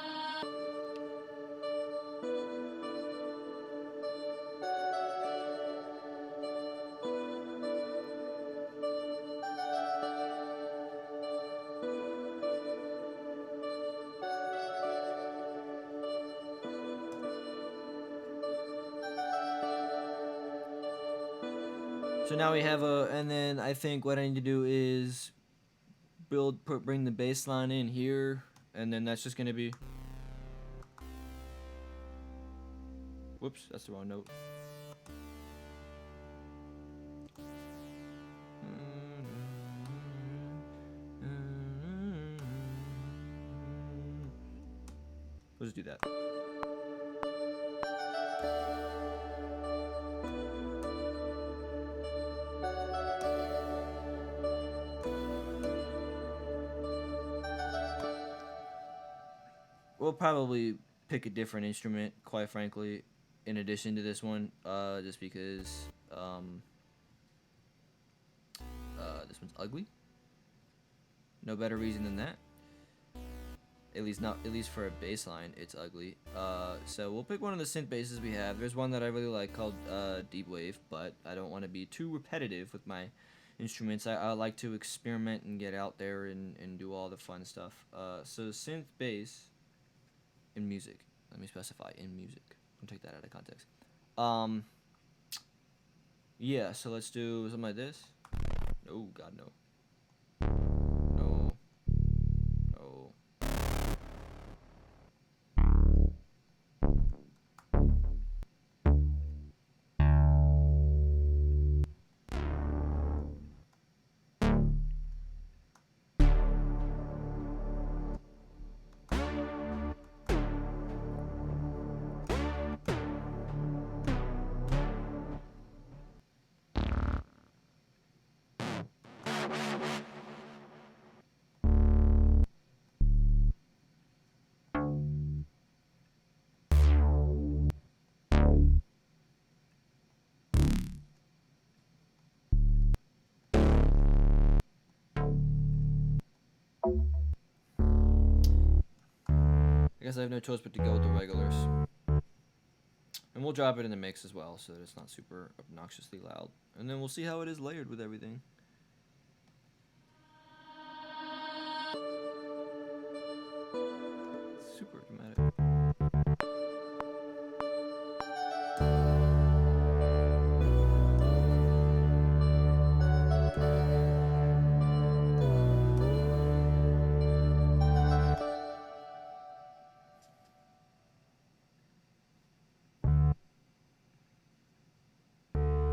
So now we have and then I think what I need to do is bring the bass line in here, and then that's just gonna be. Whoops, that's the wrong note. Let's do that. We'll probably pick a different instrument, quite frankly, in addition to this one, just because this one's ugly. No better reason than that. At least for a bass line, it's ugly. So we'll pick one of the synth basses we have. There's one that I really like called Deep Wave, but I don't want to be too repetitive with my instruments. I like to experiment and get out there and do all the fun stuff. So synth bass in music. Let me specify in music. Don't take that out of context. Yeah, so let's do something like this. Oh God, no. No. No. I guess I have no choice but to go with the regulars. And we'll drop it in the mix as well so that it's not super obnoxiously loud. And then we'll see how it is layered with everything. Super dramatic.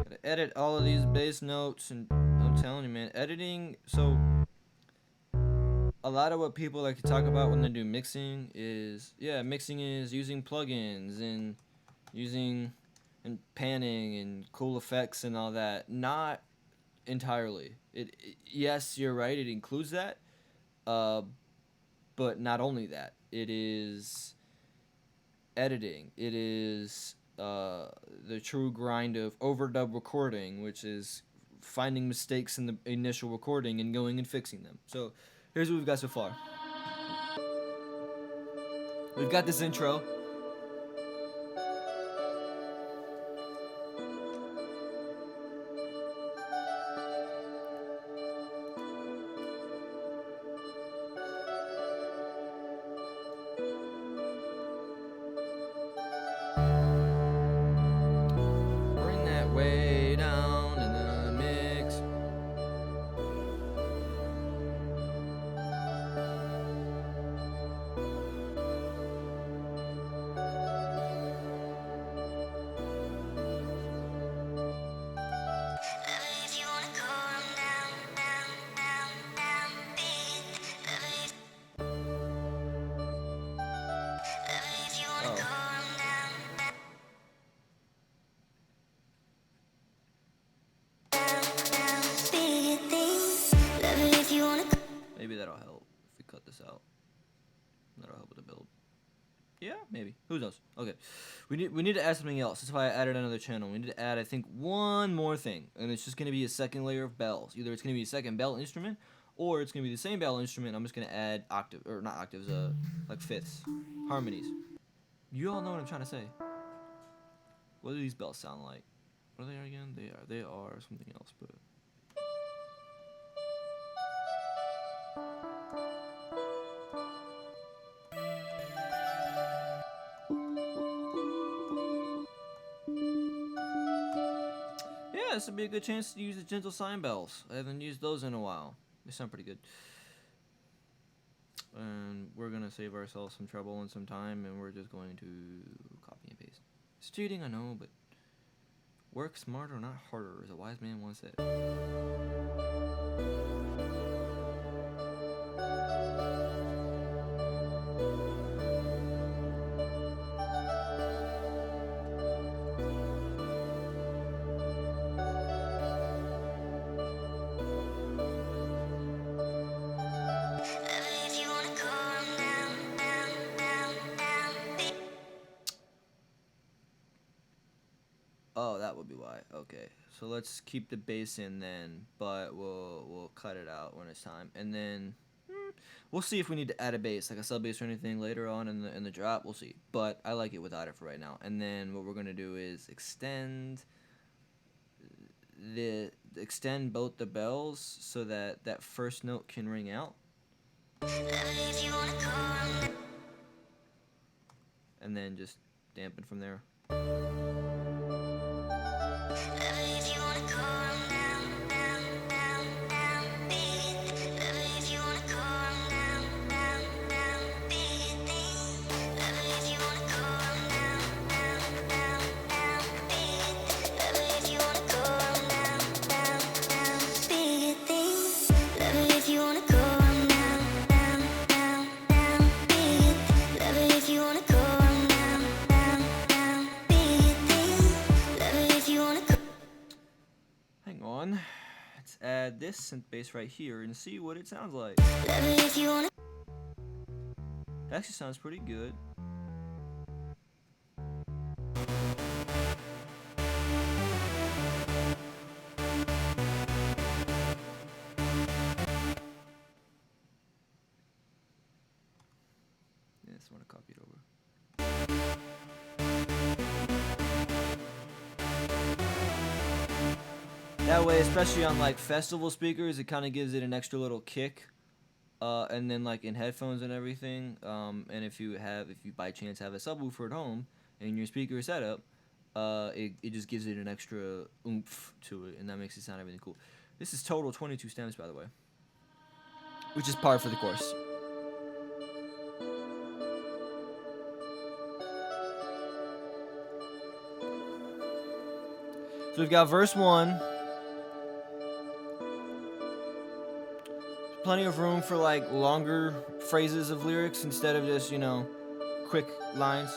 Gotta edit all of these bass notes, and I'm telling you, man, editing. So a lot of what people like to talk about when they do mixing is, mixing is using plugins and using and panning and cool effects and all that. Not entirely. Yes, you're right. It includes that, but not only that. It is editing. It is the true grind of overdub recording, which is finding mistakes in the initial recording and going and fixing them. So here's what we've got so far. We've got this intro. Bring that way down in the mix. If you wanna go, I'm down, down, down, down. Big if you wanna go, I'm down, down, down. Big things. Love it if you wanna go. Maybe that'll help if we cut this out. That'll help with the build. Yeah, maybe. Who knows? Okay. We need to add something else. That's why I added another channel. We need to add, I think, one more thing. And it's just going to be a second layer of bells. Either it's going to be a second bell instrument, or it's going to be the same bell instrument. I'm just going to add not octaves, like fifths. Harmonies. You all know what I'm trying to say. What do these bells sound like? What are they again? They are something else, but... Yeah, this would be a good chance to use the gentle sign bells. I haven't used those in a while. They sound pretty good. And we're gonna save ourselves some trouble and some time, and we're just going to copy and paste. It's cheating, I know, but work smarter, not harder, as a wise man once said. If you wanna go, I'm down, down, down, down. Big Oh, that would be why. Okay, so let's keep the bass in then, but we'll cut it out when it's time, and then we'll see if we need to add a bass, like a sub bass or anything later on in the drop. We'll see, but I like it without it for right now. And then what we're gonna do is extend both the bells so that that first note can ring out, if you wanna go, I'm down. and then just dampen from there. If you wanna go, I'm down, down, down, down. Big if you wanna go, I'm down, down, down. Big thing. If you wanna go, I'm down, down, down, down. Big if you wanna go, I'm down, down, down. Big thing. If you wanna go, I'm down, down, down, down. Big if you wanna go, I'm down, down, down. Big thing. If you wanna go. Hang on, let's add this synth bass right here and see what it sounds like. If you wanna. It actually sounds pretty good. Yeah, just want to copy it over. That way, especially on like festival speakers, it kind of gives it an extra little kick. And then like in headphones and everything, and if you by chance have a subwoofer at home and your speaker is set up, it just gives it an extra oomph to it, and that makes it sound really cool. This is total 22 stems, by the way, which is par for the course. So we've got verse 1. Plenty of room for like longer phrases of lyrics instead of just, quick lines.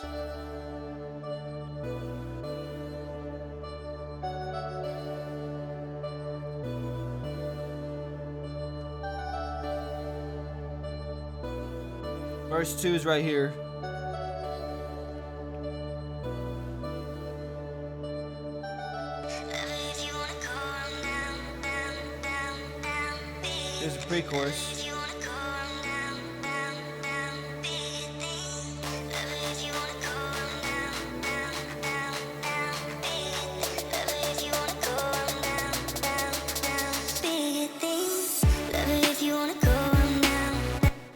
Verse 2 is right here. There's a pre-chorus.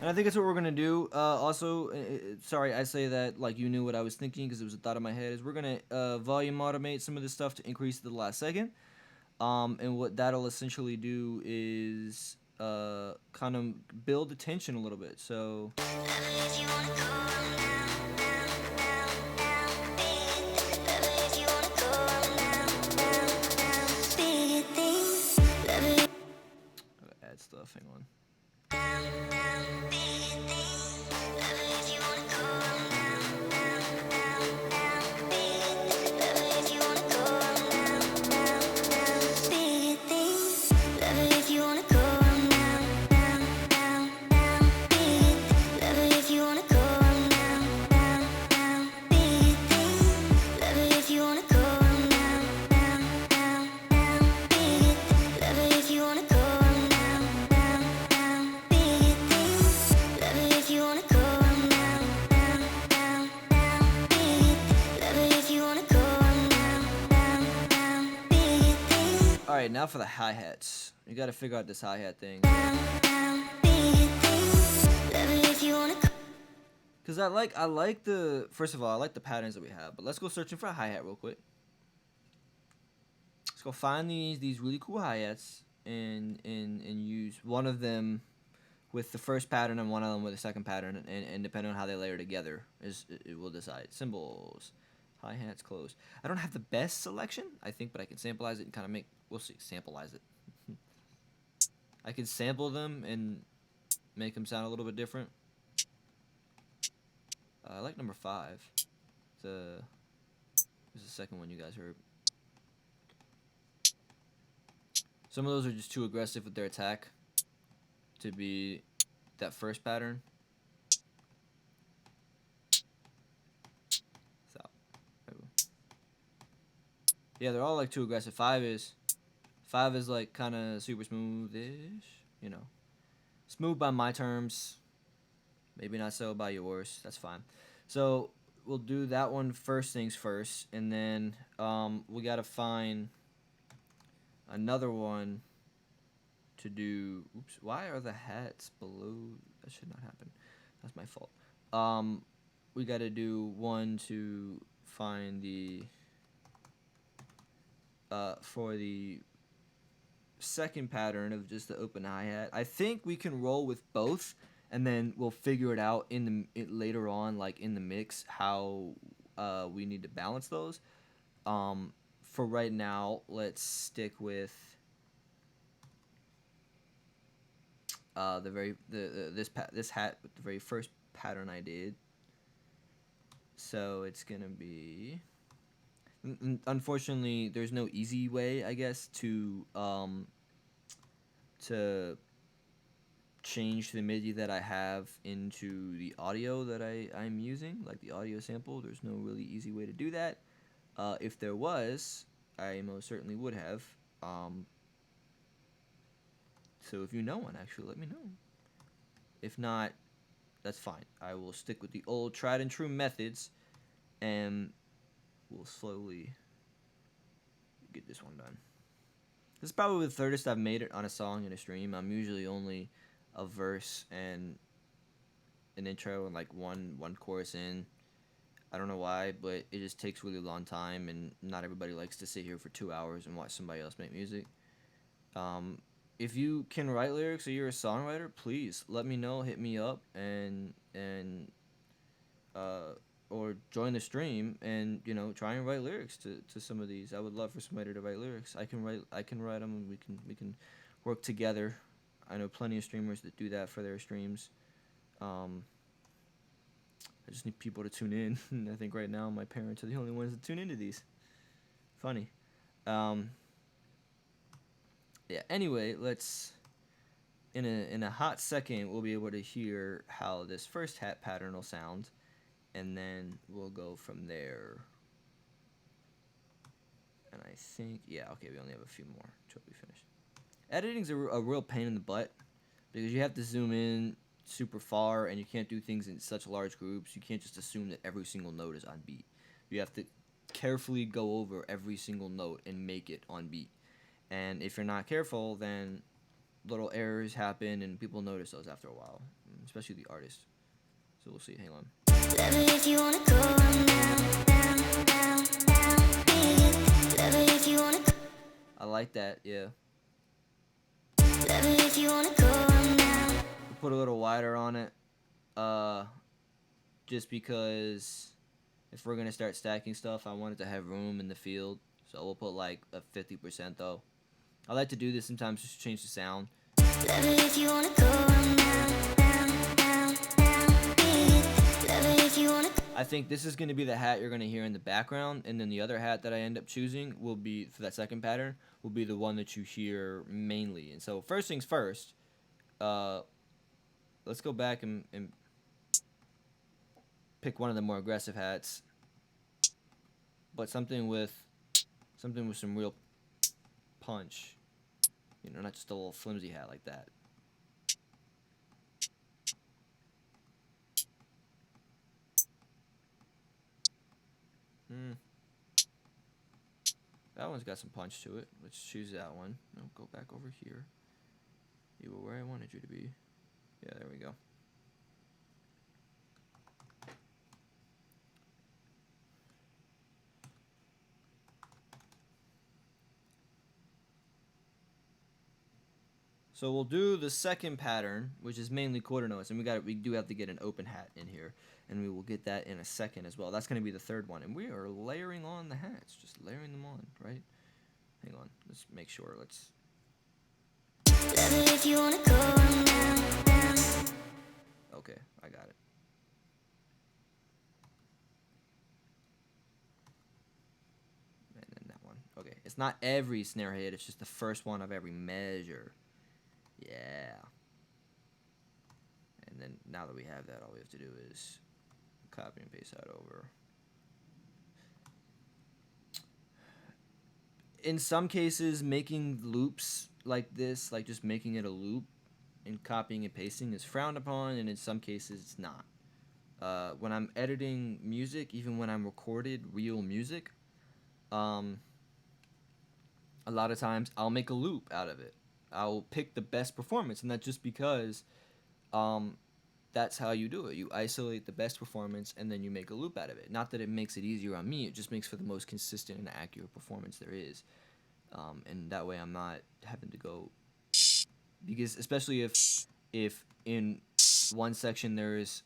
And I think that's what we're gonna do. Also, sorry, I say that like you knew what I was thinking because it was a thought in my head. Is we're gonna volume automate some of this stuff to increase the last second. And what that'll essentially do is kind of build the tension a little bit. So. Gotta add stuff. Hang on. Alright, now for the hi-hats. You gotta figure out this hi-hat thing. Cause I like the, first of all, I like the patterns that we have, but let's go searching for a hi-hat real quick. Let's go find these really cool hi-hats and use one of them with the first pattern and one of them with the second pattern, and depending on how they layer together, it will decide. Cymbals, hi-hats, close. I don't have the best selection, I think, but I can sampleize it and kind of make, we'll see, sampleize it. I can sample them and make them sound a little bit different. I like number 5. There's the second one you guys heard. Some of those are just too aggressive with their attack to be that first pattern. So, yeah, they're all like too aggressive. 5 is like kind of super smooth-ish, you know. Smooth by my terms. Maybe not so by yours. That's fine. So we'll do that one first things first, and then we gotta find another one to do. Oops, why are the hats below? That should not happen. That's my fault. We gotta do one to find the for the second pattern of just the open hi-hat. I think we can roll with both, and then we'll figure it out later on, like in the mix, how we need to balance those. For right now, let's stick with this hat with the very first pattern I did. So it's gonna be. Unfortunately, there's no easy way, I guess, to change the MIDI that I have into the audio that I'm using, like the audio sample. There's no really easy way to do that. If there was, I most certainly would have. So if you know one, actually, let me know. If not, that's fine. I will stick with the old tried and true methods, and we'll slowly get this one done. This is probably the thirdest I've made it on a song in a stream. I'm usually only a verse and an intro and like one chorus in. I don't know why, but it just takes really long time, and not everybody likes to sit here for 2 hours and watch somebody else make music. If you can write lyrics or you're a songwriter, please let me know. Hit me up and or join the stream and try and write lyrics to some of these. I would love for somebody to write lyrics. I can write them, and we can work together. I know plenty of streamers that do that for their streams. I just need people to tune in. I think right now my parents are the only ones that tune into these. Funny. Yeah. Anyway, let's in a hot second we'll be able to hear how this first hat pattern will sound, and then we'll go from there. I think, yeah, okay, we only have a few more till we finish. Editing's a real pain in the butt. because you have to zoom in super far, and you can't do things in such large groups. You can't just assume that every single note is on beat. You have to carefully go over every single note and make it on beat. And if you're not careful, then little errors happen, and people notice those after a while, especially the artists. So we'll see. Hang on. Love it if you wanna go down, down, down, down. Love it if you wanna go. I like that. Yeah. Love it if you wanna go down. We'll put a little wider on it. Just because if we're gonna start stacking stuff, I want it to have room in the field. So we'll put like a 50% though. I like to do this sometimes just to change the sound. Love it if you wanna go down, down, down, down. Love it if you wanna go. I think this is gonna be the hat you're gonna hear in the background, and then the other hat that I end up choosing will be for that second pattern will be the one that you hear mainly. And so first things first, let's go back and pick one of the more aggressive hats, but something with some real punch. You know, not just a little flimsy hat like that. That one's got some punch to it. Let's choose that one. No, go back over here. You were where I wanted you to be. Yeah, there we go. So we'll do the second pattern, which is mainly quarter notes, and we do have to get an open hat in here, and we will get that in a second as well. That's going to be the third one, and we are layering on the hats, just layering them on, right? Hang on, let's make sure. Let's. Love it if you wanna go down, down. Okay, I got it. And then that one. Okay, it's not every snare hit; it's just the first one of every measure. Yeah. And then now that we have that, all we have to do is copy and paste that over. In some cases, making loops like this, like just making it a loop and copying and pasting, is frowned upon, and in some cases it's not. When I'm editing music, even when I'm recorded real music, a lot of times I'll make a loop out of it. I'll pick the best performance, and that's just because that's how you do it. You isolate the best performance, and then you make a loop out of it. Not that it makes it easier on me, it just makes for the most consistent and accurate performance there is. And that way I'm not having to go, because especially if in one section there's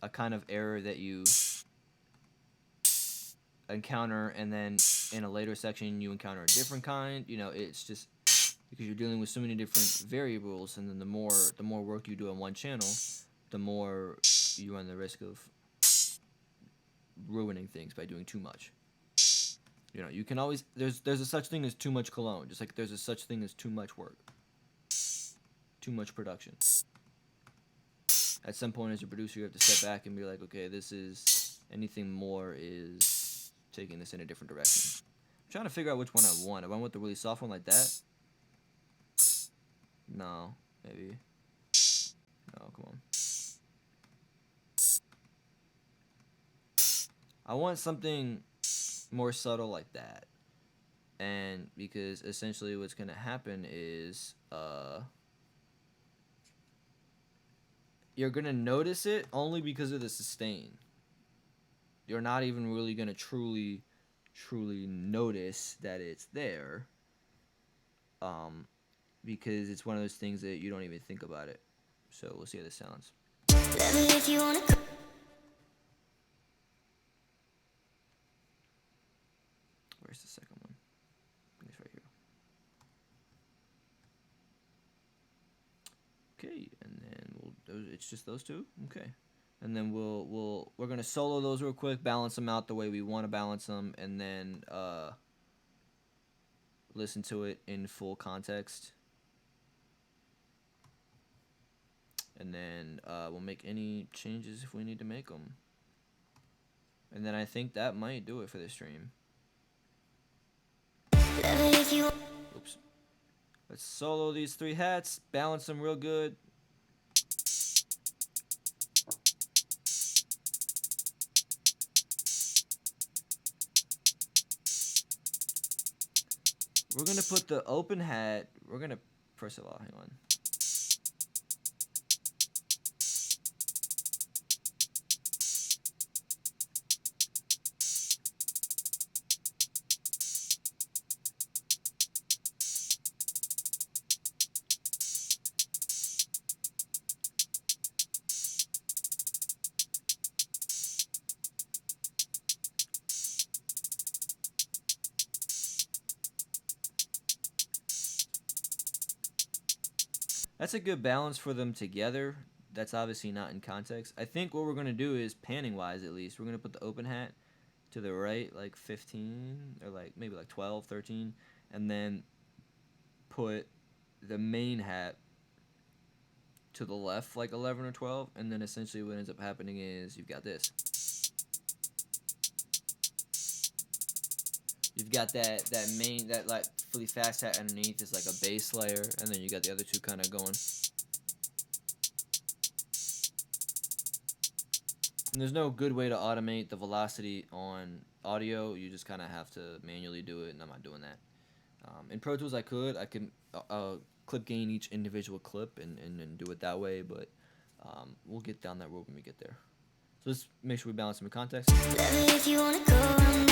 a kind of error that you encounter, and then in a later section you encounter a different kind, you know, it's just because you're dealing with so many different variables, and then the more work you do on one channel, the more you run the risk of ruining things by doing too much. You know, you can always there's a such thing as too much cologne, just like there's a such thing as too much work, too much production. At some point as a producer, you have to step back and be like, okay, this is anything more is taking this in a different direction. I'm trying to figure out which one I want. If I want the really soft one like that. No, maybe. No, come on. I want something more subtle like that. And because essentially what's going to happen is you're going to notice it only because of the sustain. You're not even really going to truly notice that it's there. Because it's one of those things that you don't even think about it. So we'll see how this sounds. Love it if you wanna go. Where's the second one? I think it's right here. Okay, and then it's just those two. Okay, and then we're gonna solo those real quick, balance them out the way we want to balance them, and then listen to it in full context. And then we'll make any changes if we need to make them. And then I think that might do it for this stream. Oops. Let's solo these three hats, balance them real good, we're gonna put the open hat. We're gonna first of all, hang on. That's a good balance for them together. That's obviously not in context. I think what we're going to do is, panning wise at least, we're going to put the open hat to the right, like 15, or like maybe like 12, 13, and then put the main hat to the left, like 11 or 12, and then essentially what ends up happening is you've got this. You've got that main, that like fully fast hat underneath is like a bass layer, and then you got the other two kind of going. And there's no good way to automate the velocity on audio. You just kind of have to manually do it, and I'm not doing that. In Pro Tools, I can clip gain each individual clip and do it that way, but we'll get down that road when we get there. So let's make sure we balance some in context. Love it if you wanna go down,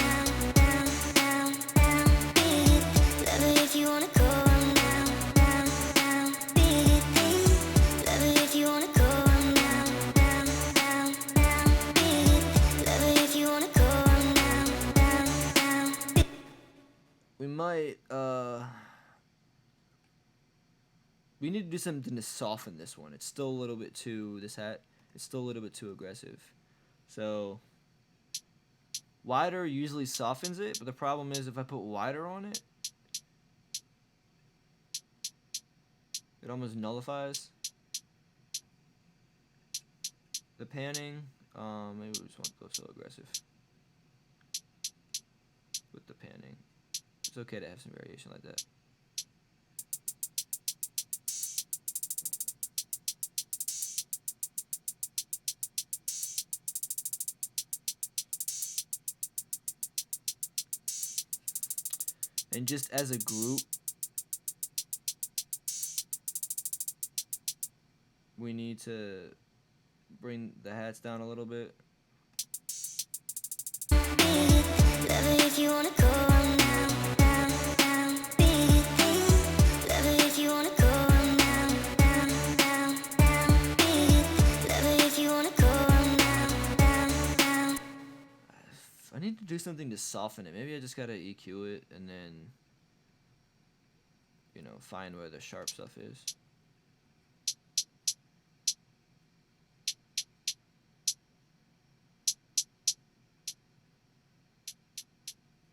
down, down, down, beat it. Love it if you wanna go down, down, down, beat it. Love it if you wanna go down, down, down, down, beat it. Love it if you wanna go down, down, down, beat it. We might we need to do something to soften this one. It's still a little bit too, this hat, it's still a little bit too aggressive. So wider usually softens it, but the problem is if I put wider on it, it almost nullifies the panning. Maybe we just won't go so aggressive with the panning. It's okay to have some variation like that. And just as a group, we need to bring the hats down a little bit. Love it if you wanna go down, down, down, beat it. Love it if you wanna go down, down, down, down, beat it. Love it if you wanna go down, down, down. I need to do something to soften it. Maybe I just gotta EQ it and then, you know, find where the sharp stuff is.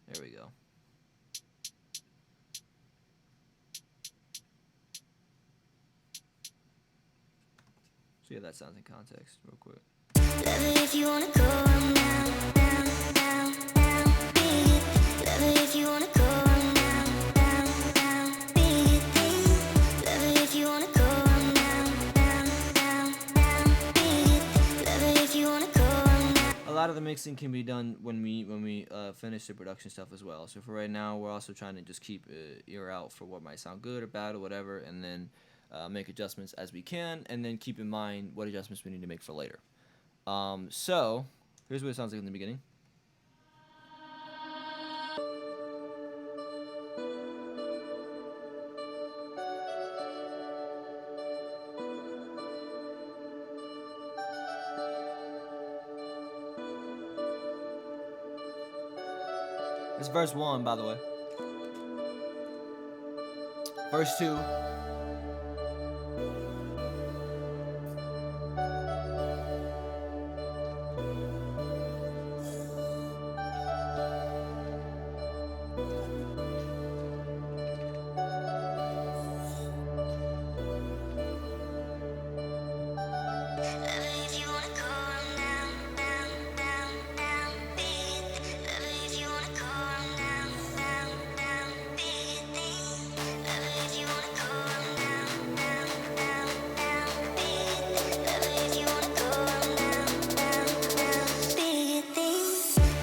There we go. See how that sounds in context real quick. Love it if you wanna go down, down, down, down, beat it. Love it if you wanna go down, down, down, beat it. Love it if you wanna go down, down, down, down, beat it. Love it if you wanna go down. A lot of the mixing can be done when we finish the production stuff as well. So for right now, we're also trying to just keep ear out for what might sound good or bad or whatever, and then make adjustments as we can, and then keep in mind what adjustments we need to make for later. So here's what it sounds like in the beginning. It's verse 1, by the way. Verse 2.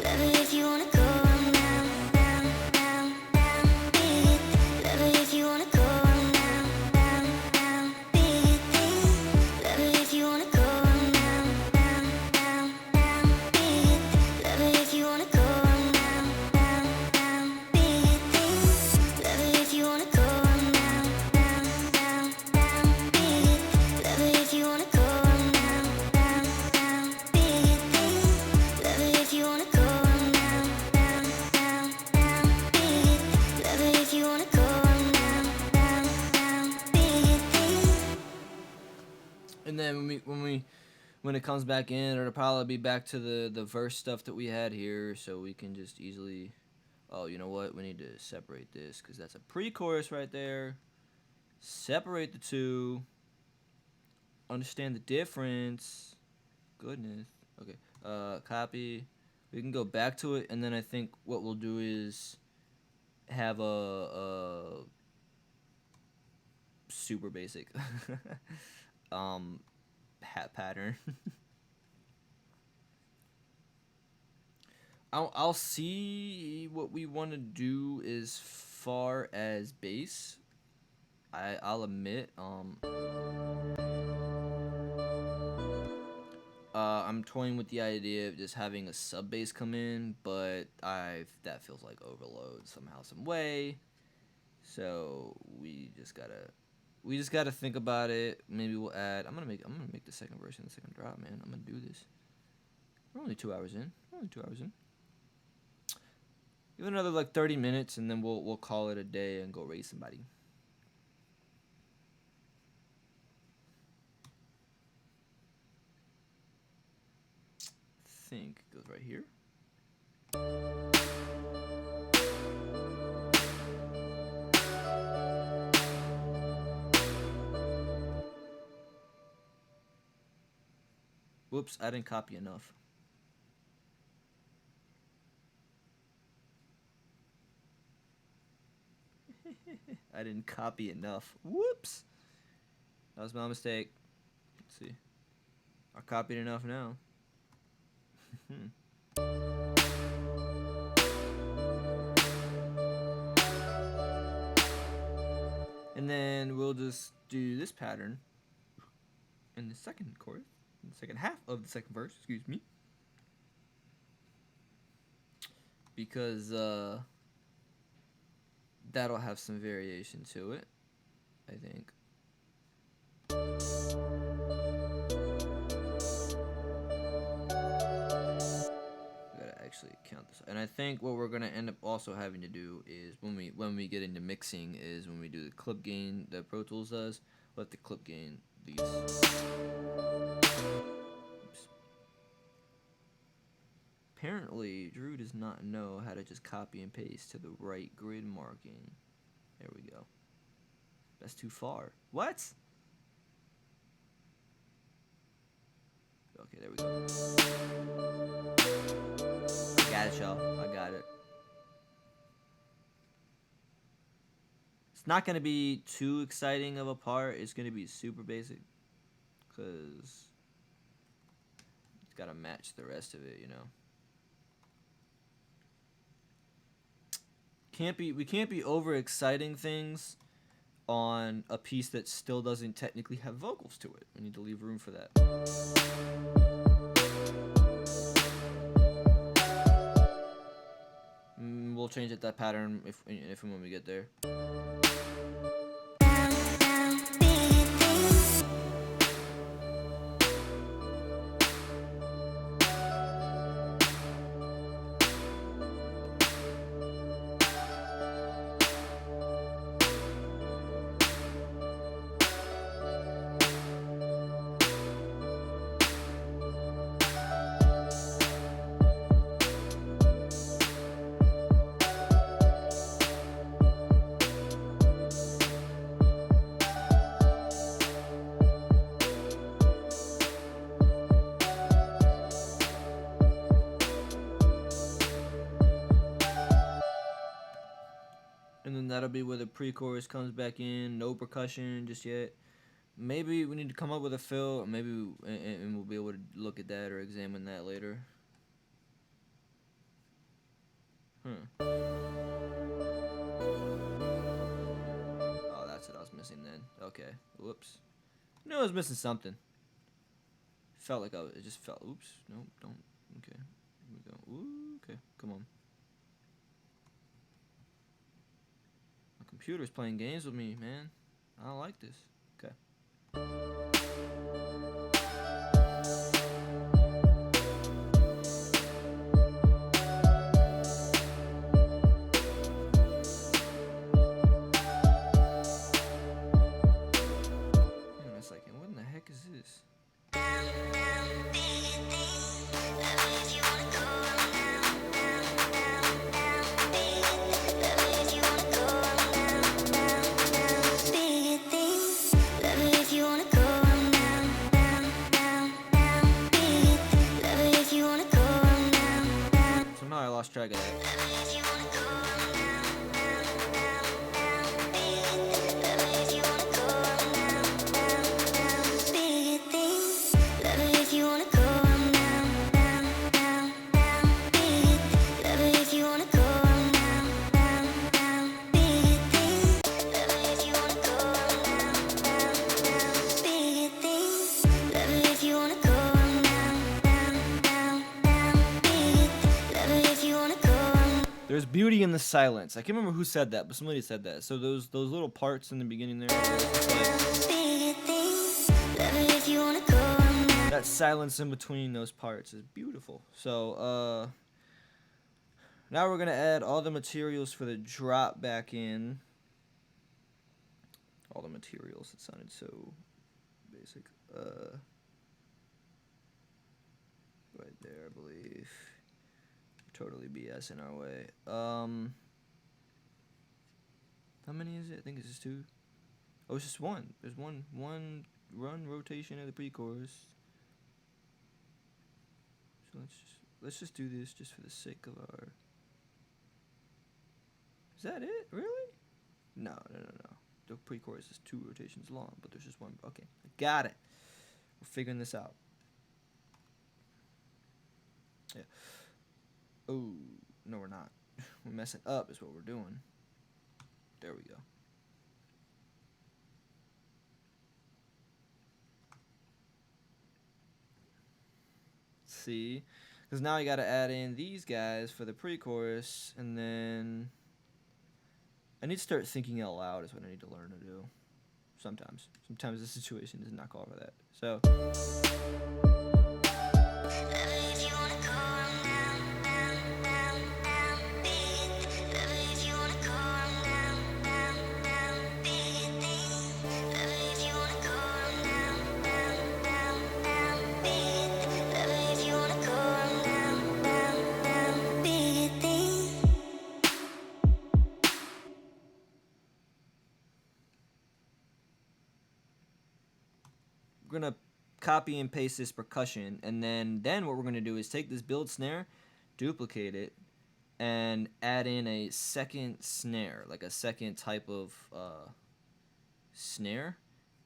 Love it if you wanna go down, down, down, down, beat it. And then when it comes back in, it'll probably be back to the verse stuff that we had here, so we can just easily. Oh, you know what? We need to separate this because that's a pre-chorus right there. Separate the two. Understand the difference. Goodness. Okay. Copy. We can go back to it, and then I think what we'll do is have a super basic hat pattern. I'll see what we want to do as far as bass. I'll admit I'm toying with the idea of just having a sub bass come in, but that feels like overload somehow, some way. So we just gotta think about it. Maybe we'll add. I'm gonna make the second verse and the second drop, man. I'm gonna do this. We're only 2 hours in. Give it another like 30 minutes, and then we'll call it a day and go raise somebody. I think it goes right here. Whoops, I didn't copy enough. I didn't copy enough. Whoops. That was my mistake. Let's see. I copied enough now. And then we'll just do this pattern in the second chorus, in the second half of the second verse, excuse me. Because that'll have some variation to it, I think. Actually count this, and I think what we're gonna end up also having to do is when we get into mixing is when we do the clip gain that Pro Tools does, we'll have to clip gain these. Oops. Apparently Drew does not know how to just copy and paste to the right grid marking. There we go. That's too far. What? Okay, there we go. Got it, y'all. I got it. It's not going to be too exciting of a part. It's going to be super basic. Because it's got to match the rest of it, you know. We can't be over exciting things on a piece that still doesn't technically have vocals to it. We need to leave room for that. We'll change that pattern if and when we get there. And then that'll be where the pre-chorus comes back in. No percussion just yet. Maybe we need to come up with a fill. Maybe and we'll be able to look at that or examine that later. Oh, that's what I was missing then. Okay. Whoops. No, I was missing something. Felt like it just felt. Oops. Nope. Don't. Okay. Here we go. Ooh. Okay. Come on. Computer's playing games with me, man. I don't like this. Okay. Hang on a second. What in the heck heck is this? Somehow I lost track of that. There's beauty in the silence. I can't remember who said that, but somebody said that. So those little parts in the beginning there, that silence in between those parts is beautiful. So now we're gonna add all the materials for the drop back in. All the materials. It sounded so basic. Right there, I believe. Totally BS in our way. How many is it? I think it's just 2. Oh, it's just 1. There's one run rotation of the pre-chorus. So let's just do this just for the sake of our. Is that it? Really? No. The pre-chorus is 2 rotations long, but there's just 1. Okay, I got it. We're figuring this out. Yeah. Oh, no, we're not. We're messing up is what we're doing. There we go. See? Because now you got to add in these guys for the pre-chorus, and then I need to start thinking out loud is what I need to learn to do. Sometimes. Sometimes the situation does not call for that. So... we're gonna copy and paste this percussion, and then what we're gonna do is take this build snare, duplicate it, and add in a second snare, like a second type of snare,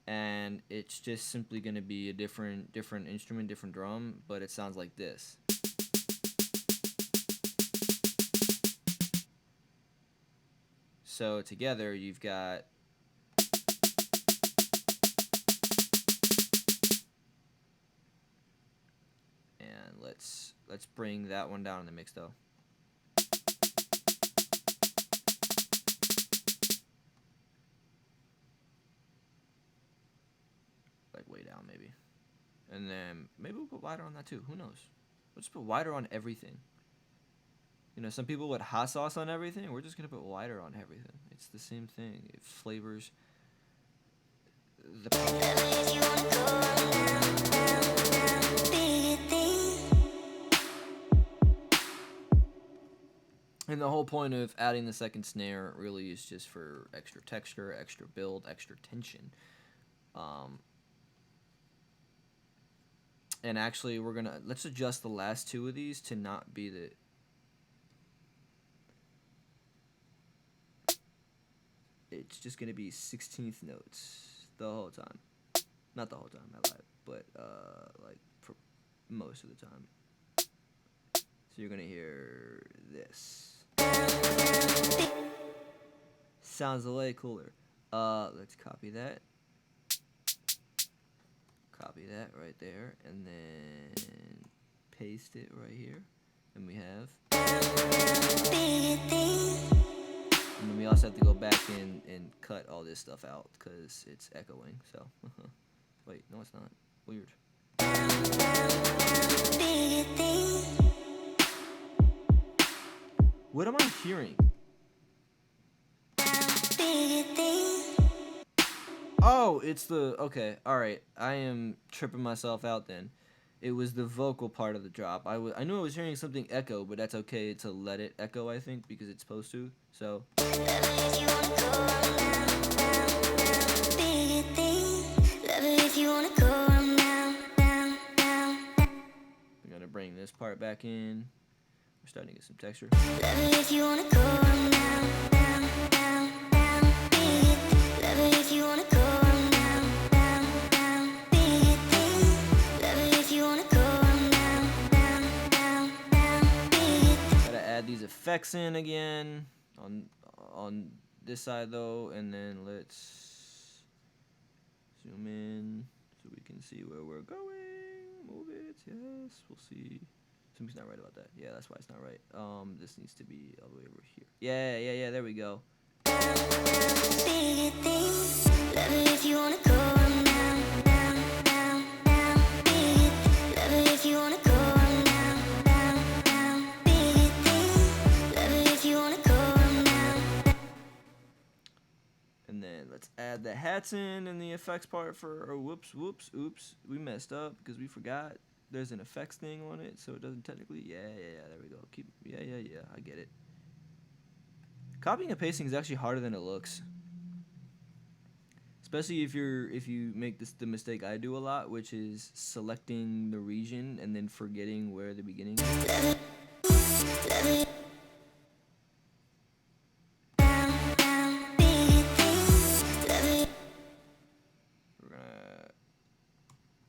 and it's just simply gonna be a different instrument, different drum, but it sounds like this. So together you've got let's bring that one down in the mix though. Like way down maybe. And then maybe we'll put wider on that too. Who knows? Let's put wider on everything. You know, some people put hot sauce on everything. We're just gonna put wider on everything. It's the same thing. It flavors the And the whole point of adding the second snare really is just for extra texture, extra build, extra tension. And actually, let's adjust the last 2 of these to not be the... It's just going to be 16th notes the whole time. Not the whole time, I lied, but like for most of the time. So you're going to hear this. Sounds way cooler. Let's copy that. Copy that right there, and then paste it right here. And we have. And then we also have to go back and cut all this stuff out because it's echoing. So, wait, no, it's not. Weird. What am I hearing? Oh, it's the okay. All right, I am tripping myself out. Then, it was the vocal part of the drop. I knew I was hearing something echo, but that's okay to let it echo. I think because it's supposed to. So. I'm gonna bring this part back in. We're starting to get some texture. Gotta add these effects in again on this side though, and then let's zoom in so we can see where we're going. Move it, yes, we'll see. Something's not right about that. Yeah, that's why it's not right. This needs to be all the way over here. Yeah, there we go. And then let's add the hats in the effects part for, oh, oops, we messed up because we forgot there's an effects thing on it, so it doesn't technically, yeah, there we go. Yeah, I get it. Copying and pasting is actually harder than it looks. Especially if you make the mistake I do a lot, which is selecting the region and then forgetting where the beginning is. We're gonna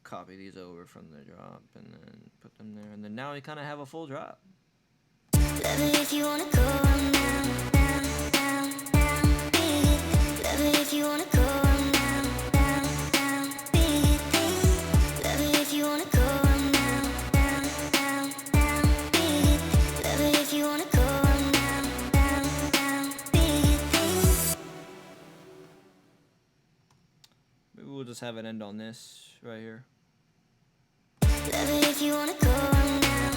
copy these over from the drop and then put them there, and then now we kind of have a full drop. If you wanna go if you wanna go maybe we'll just have it end on this right here.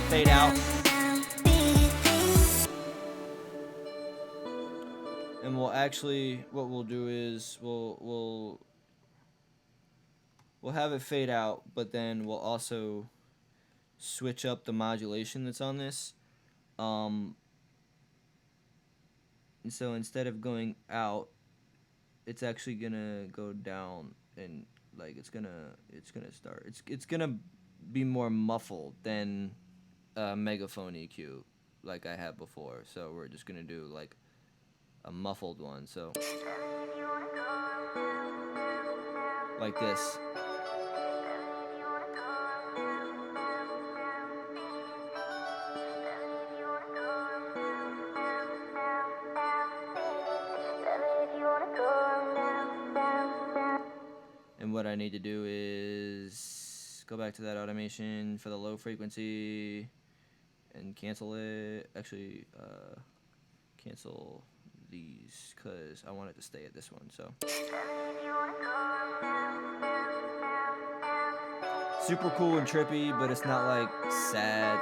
Fade out. And we'll actually, what we'll do is we'll have it fade out, but then we'll also switch up the modulation that's on this. And so instead of going out, it's actually gonna go down, and like it's gonna start. It's gonna be more muffled than a megaphone EQ like I had before. So we're just gonna do like a muffled one, so like this. And what I need to do is go back to that automation for the low frequency and cancel it. Actually, cancel these because I want it to stay at this one. So super cool and trippy, but it's not like sad.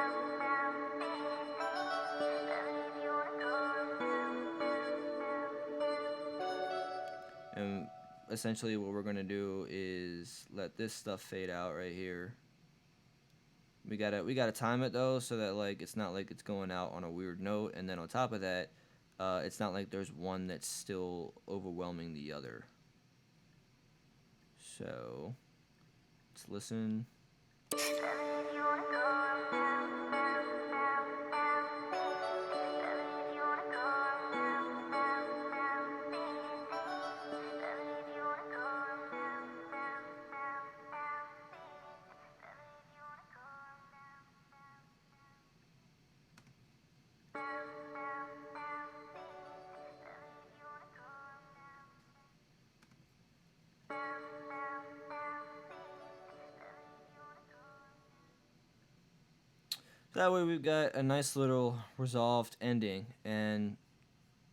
And essentially what we're gonna do is let this stuff fade out right here. We gotta time it though, so that like it's not like it's going out on a weird note, and then on top of that, it's not like there's one that's still overwhelming the other. So let's listen. That way we've got a nice little resolved ending, and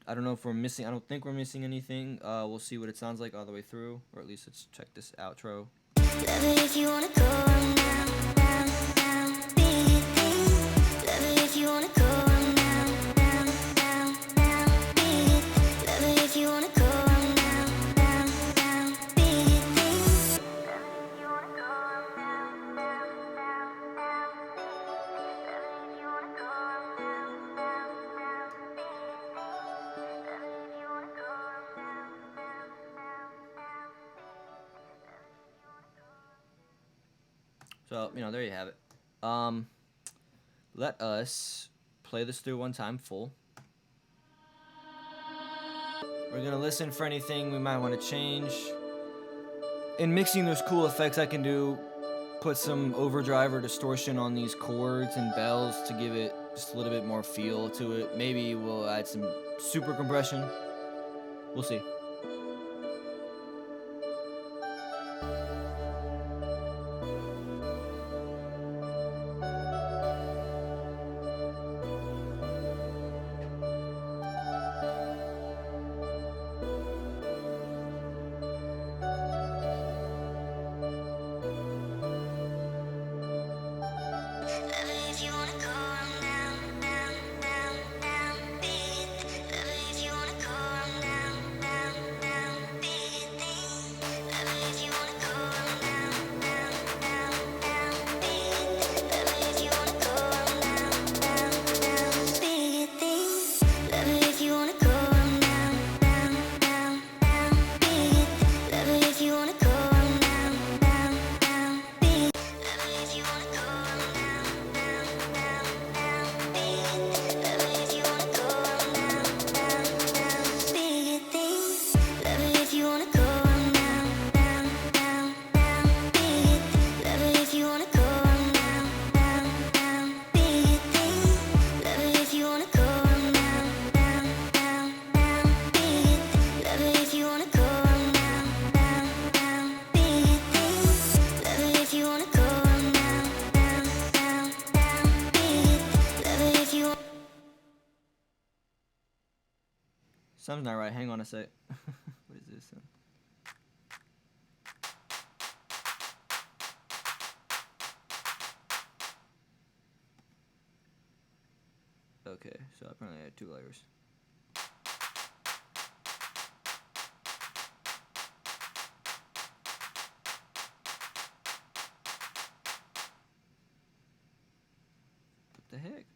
I don't know if we're missing, I don't think we're missing anything. We'll see what it sounds like all the way through, or at least let's check this outro. If you wanna go if you wanna go if you wanna go So, there you have it. Um, let us play this through one time full. We're gonna listen for anything we might want to change. In mixing those cool effects I can do, put some overdrive or distortion on these chords and bells to give it just a little bit more feel to it. Maybe we'll add some super compression. We'll see. Love it if you wanna go down, down, down, down, big. Love it if you wanna go down, down, down, big thing. Love it if you wanna go down, down, down, down, big. Love it if you wanna go down, down, down, big thing. Love it if you wanna go down, down, down, down, big. Love it if you wanna go down, down, down, big. Love it if you wanna go down, down, down, down, big. Love it if you wanna go down, down, down, big thing. Love it if you wanna go down, down, down, down, big. Love it if you wanna go down, down, down, big thing. Love it if you wanna go down, down, down, down, big. Love it if you wanna go down, down, down, big thing. Love it if you wanna go down, down, down, down, big. Love it if you. Something's not right. Hang on a sec. What is this? Okay, so apparently I had 2 layers. What the heck?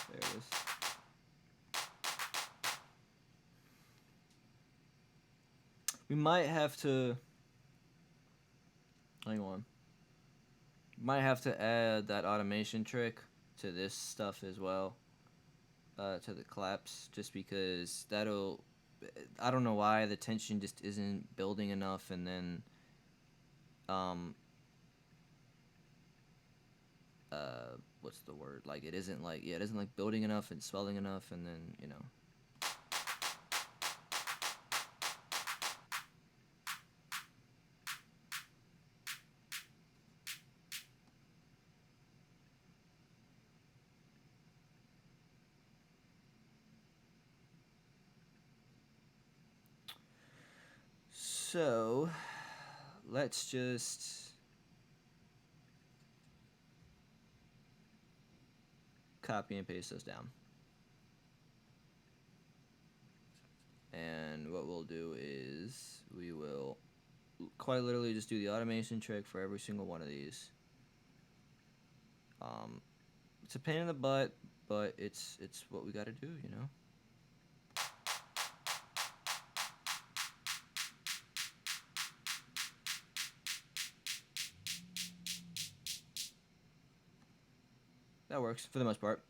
There it is. We might have to. Hang on. Might have to add that automation trick to this stuff as well. To the claps, just because that'll. I don't know why the tension just isn't building enough, and then. What's the word? Like it isn't like it isn't like building enough and swelling enough, and then So, let's just copy and paste this down. And what we'll do is we will quite literally just do the automation trick for every single one of these. It's a pain in the butt, but it's what we got to do, That works for the most part.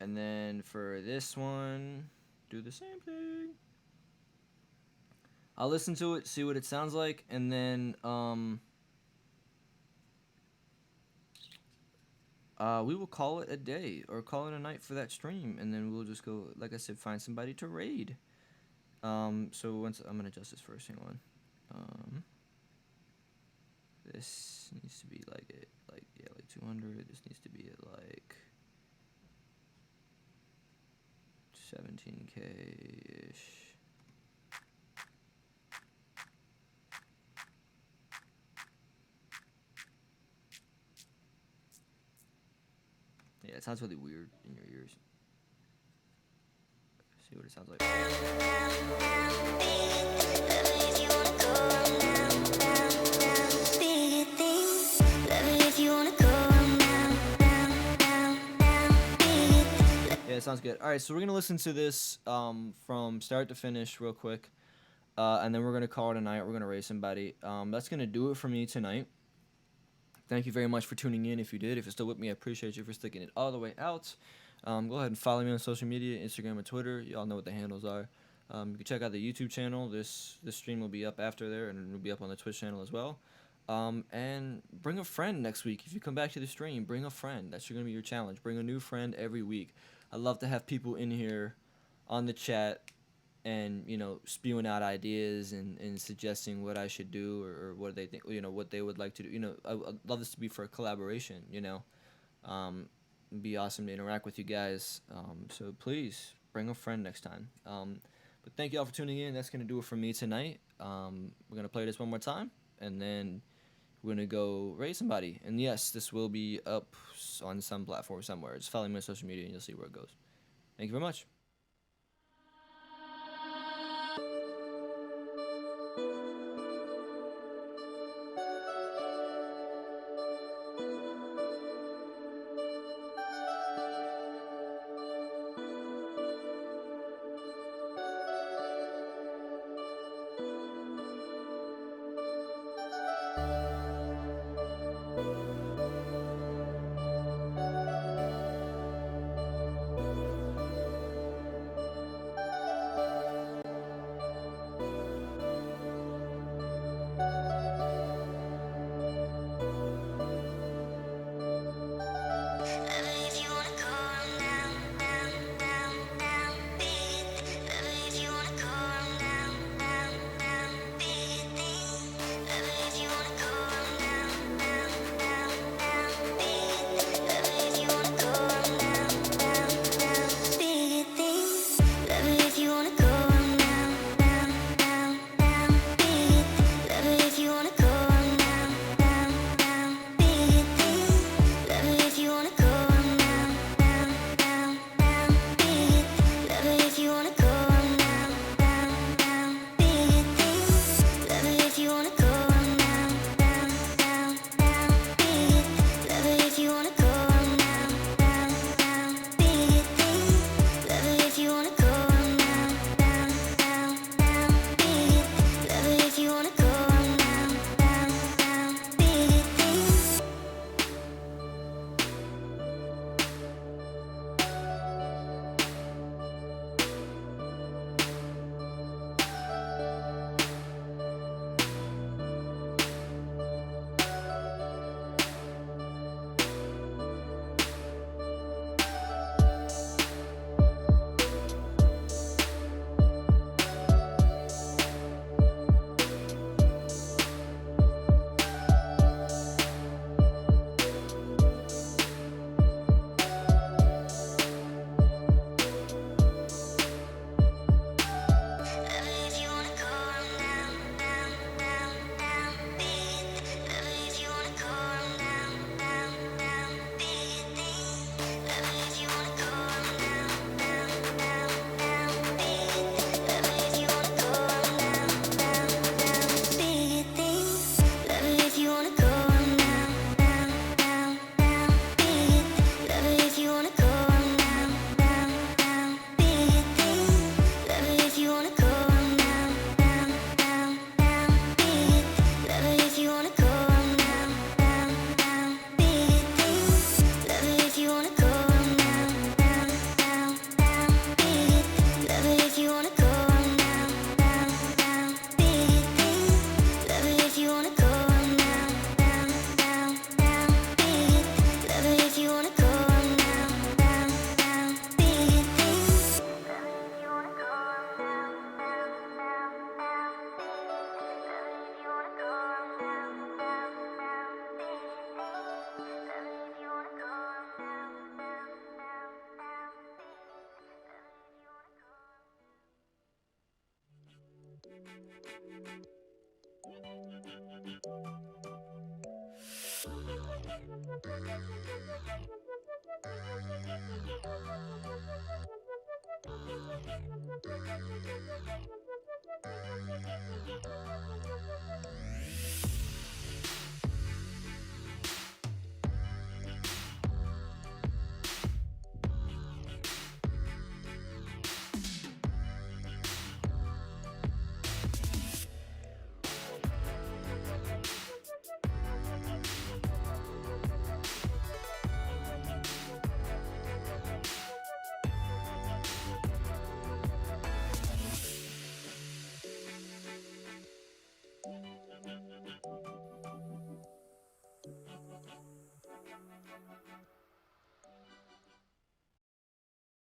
And then for this one, do the same thing. I'll listen to it, see what it sounds like, and then we will call it a day or call it a night for that stream, and then we'll just go, like I said, find somebody to raid. So once I'm gonna adjust this first. Hang on. This needs to be like 200. This needs to be at like 17K ish. Yeah, it sounds really weird in your ears. See what it sounds like. Yeah, it sounds sounds good. All right, so we're gonna listen to this from start to finish real quick, and then we're gonna call it a night. We're gonna raise somebody. That's gonna do it for me tonight. Thank you very much for tuning in. If you did, if you're still with me, I appreciate you for sticking it all the way out. Go ahead and follow me on social media, Instagram and Twitter. Y'all know what the handles are. You can check out the YouTube channel. This stream will be up after there, and it'll be up on the Twitch channel as well. And bring a friend next week. If you come back to the stream, bring a friend. That's going to be your challenge. Bring a new friend every week. I love to have people in here on the chat and, spewing out ideas and suggesting what I should do or what they think, what they would like to do. I'd love this to be for a collaboration, It'd be awesome to interact with you guys. So please bring a friend next time. But thank you all for tuning in. That's going to do it for me tonight. We're going to play this one more time, and then we're going to go raise somebody. And yes, this will be up on some platform somewhere. Just follow me on social media, and you'll see where it goes. Thank you very much.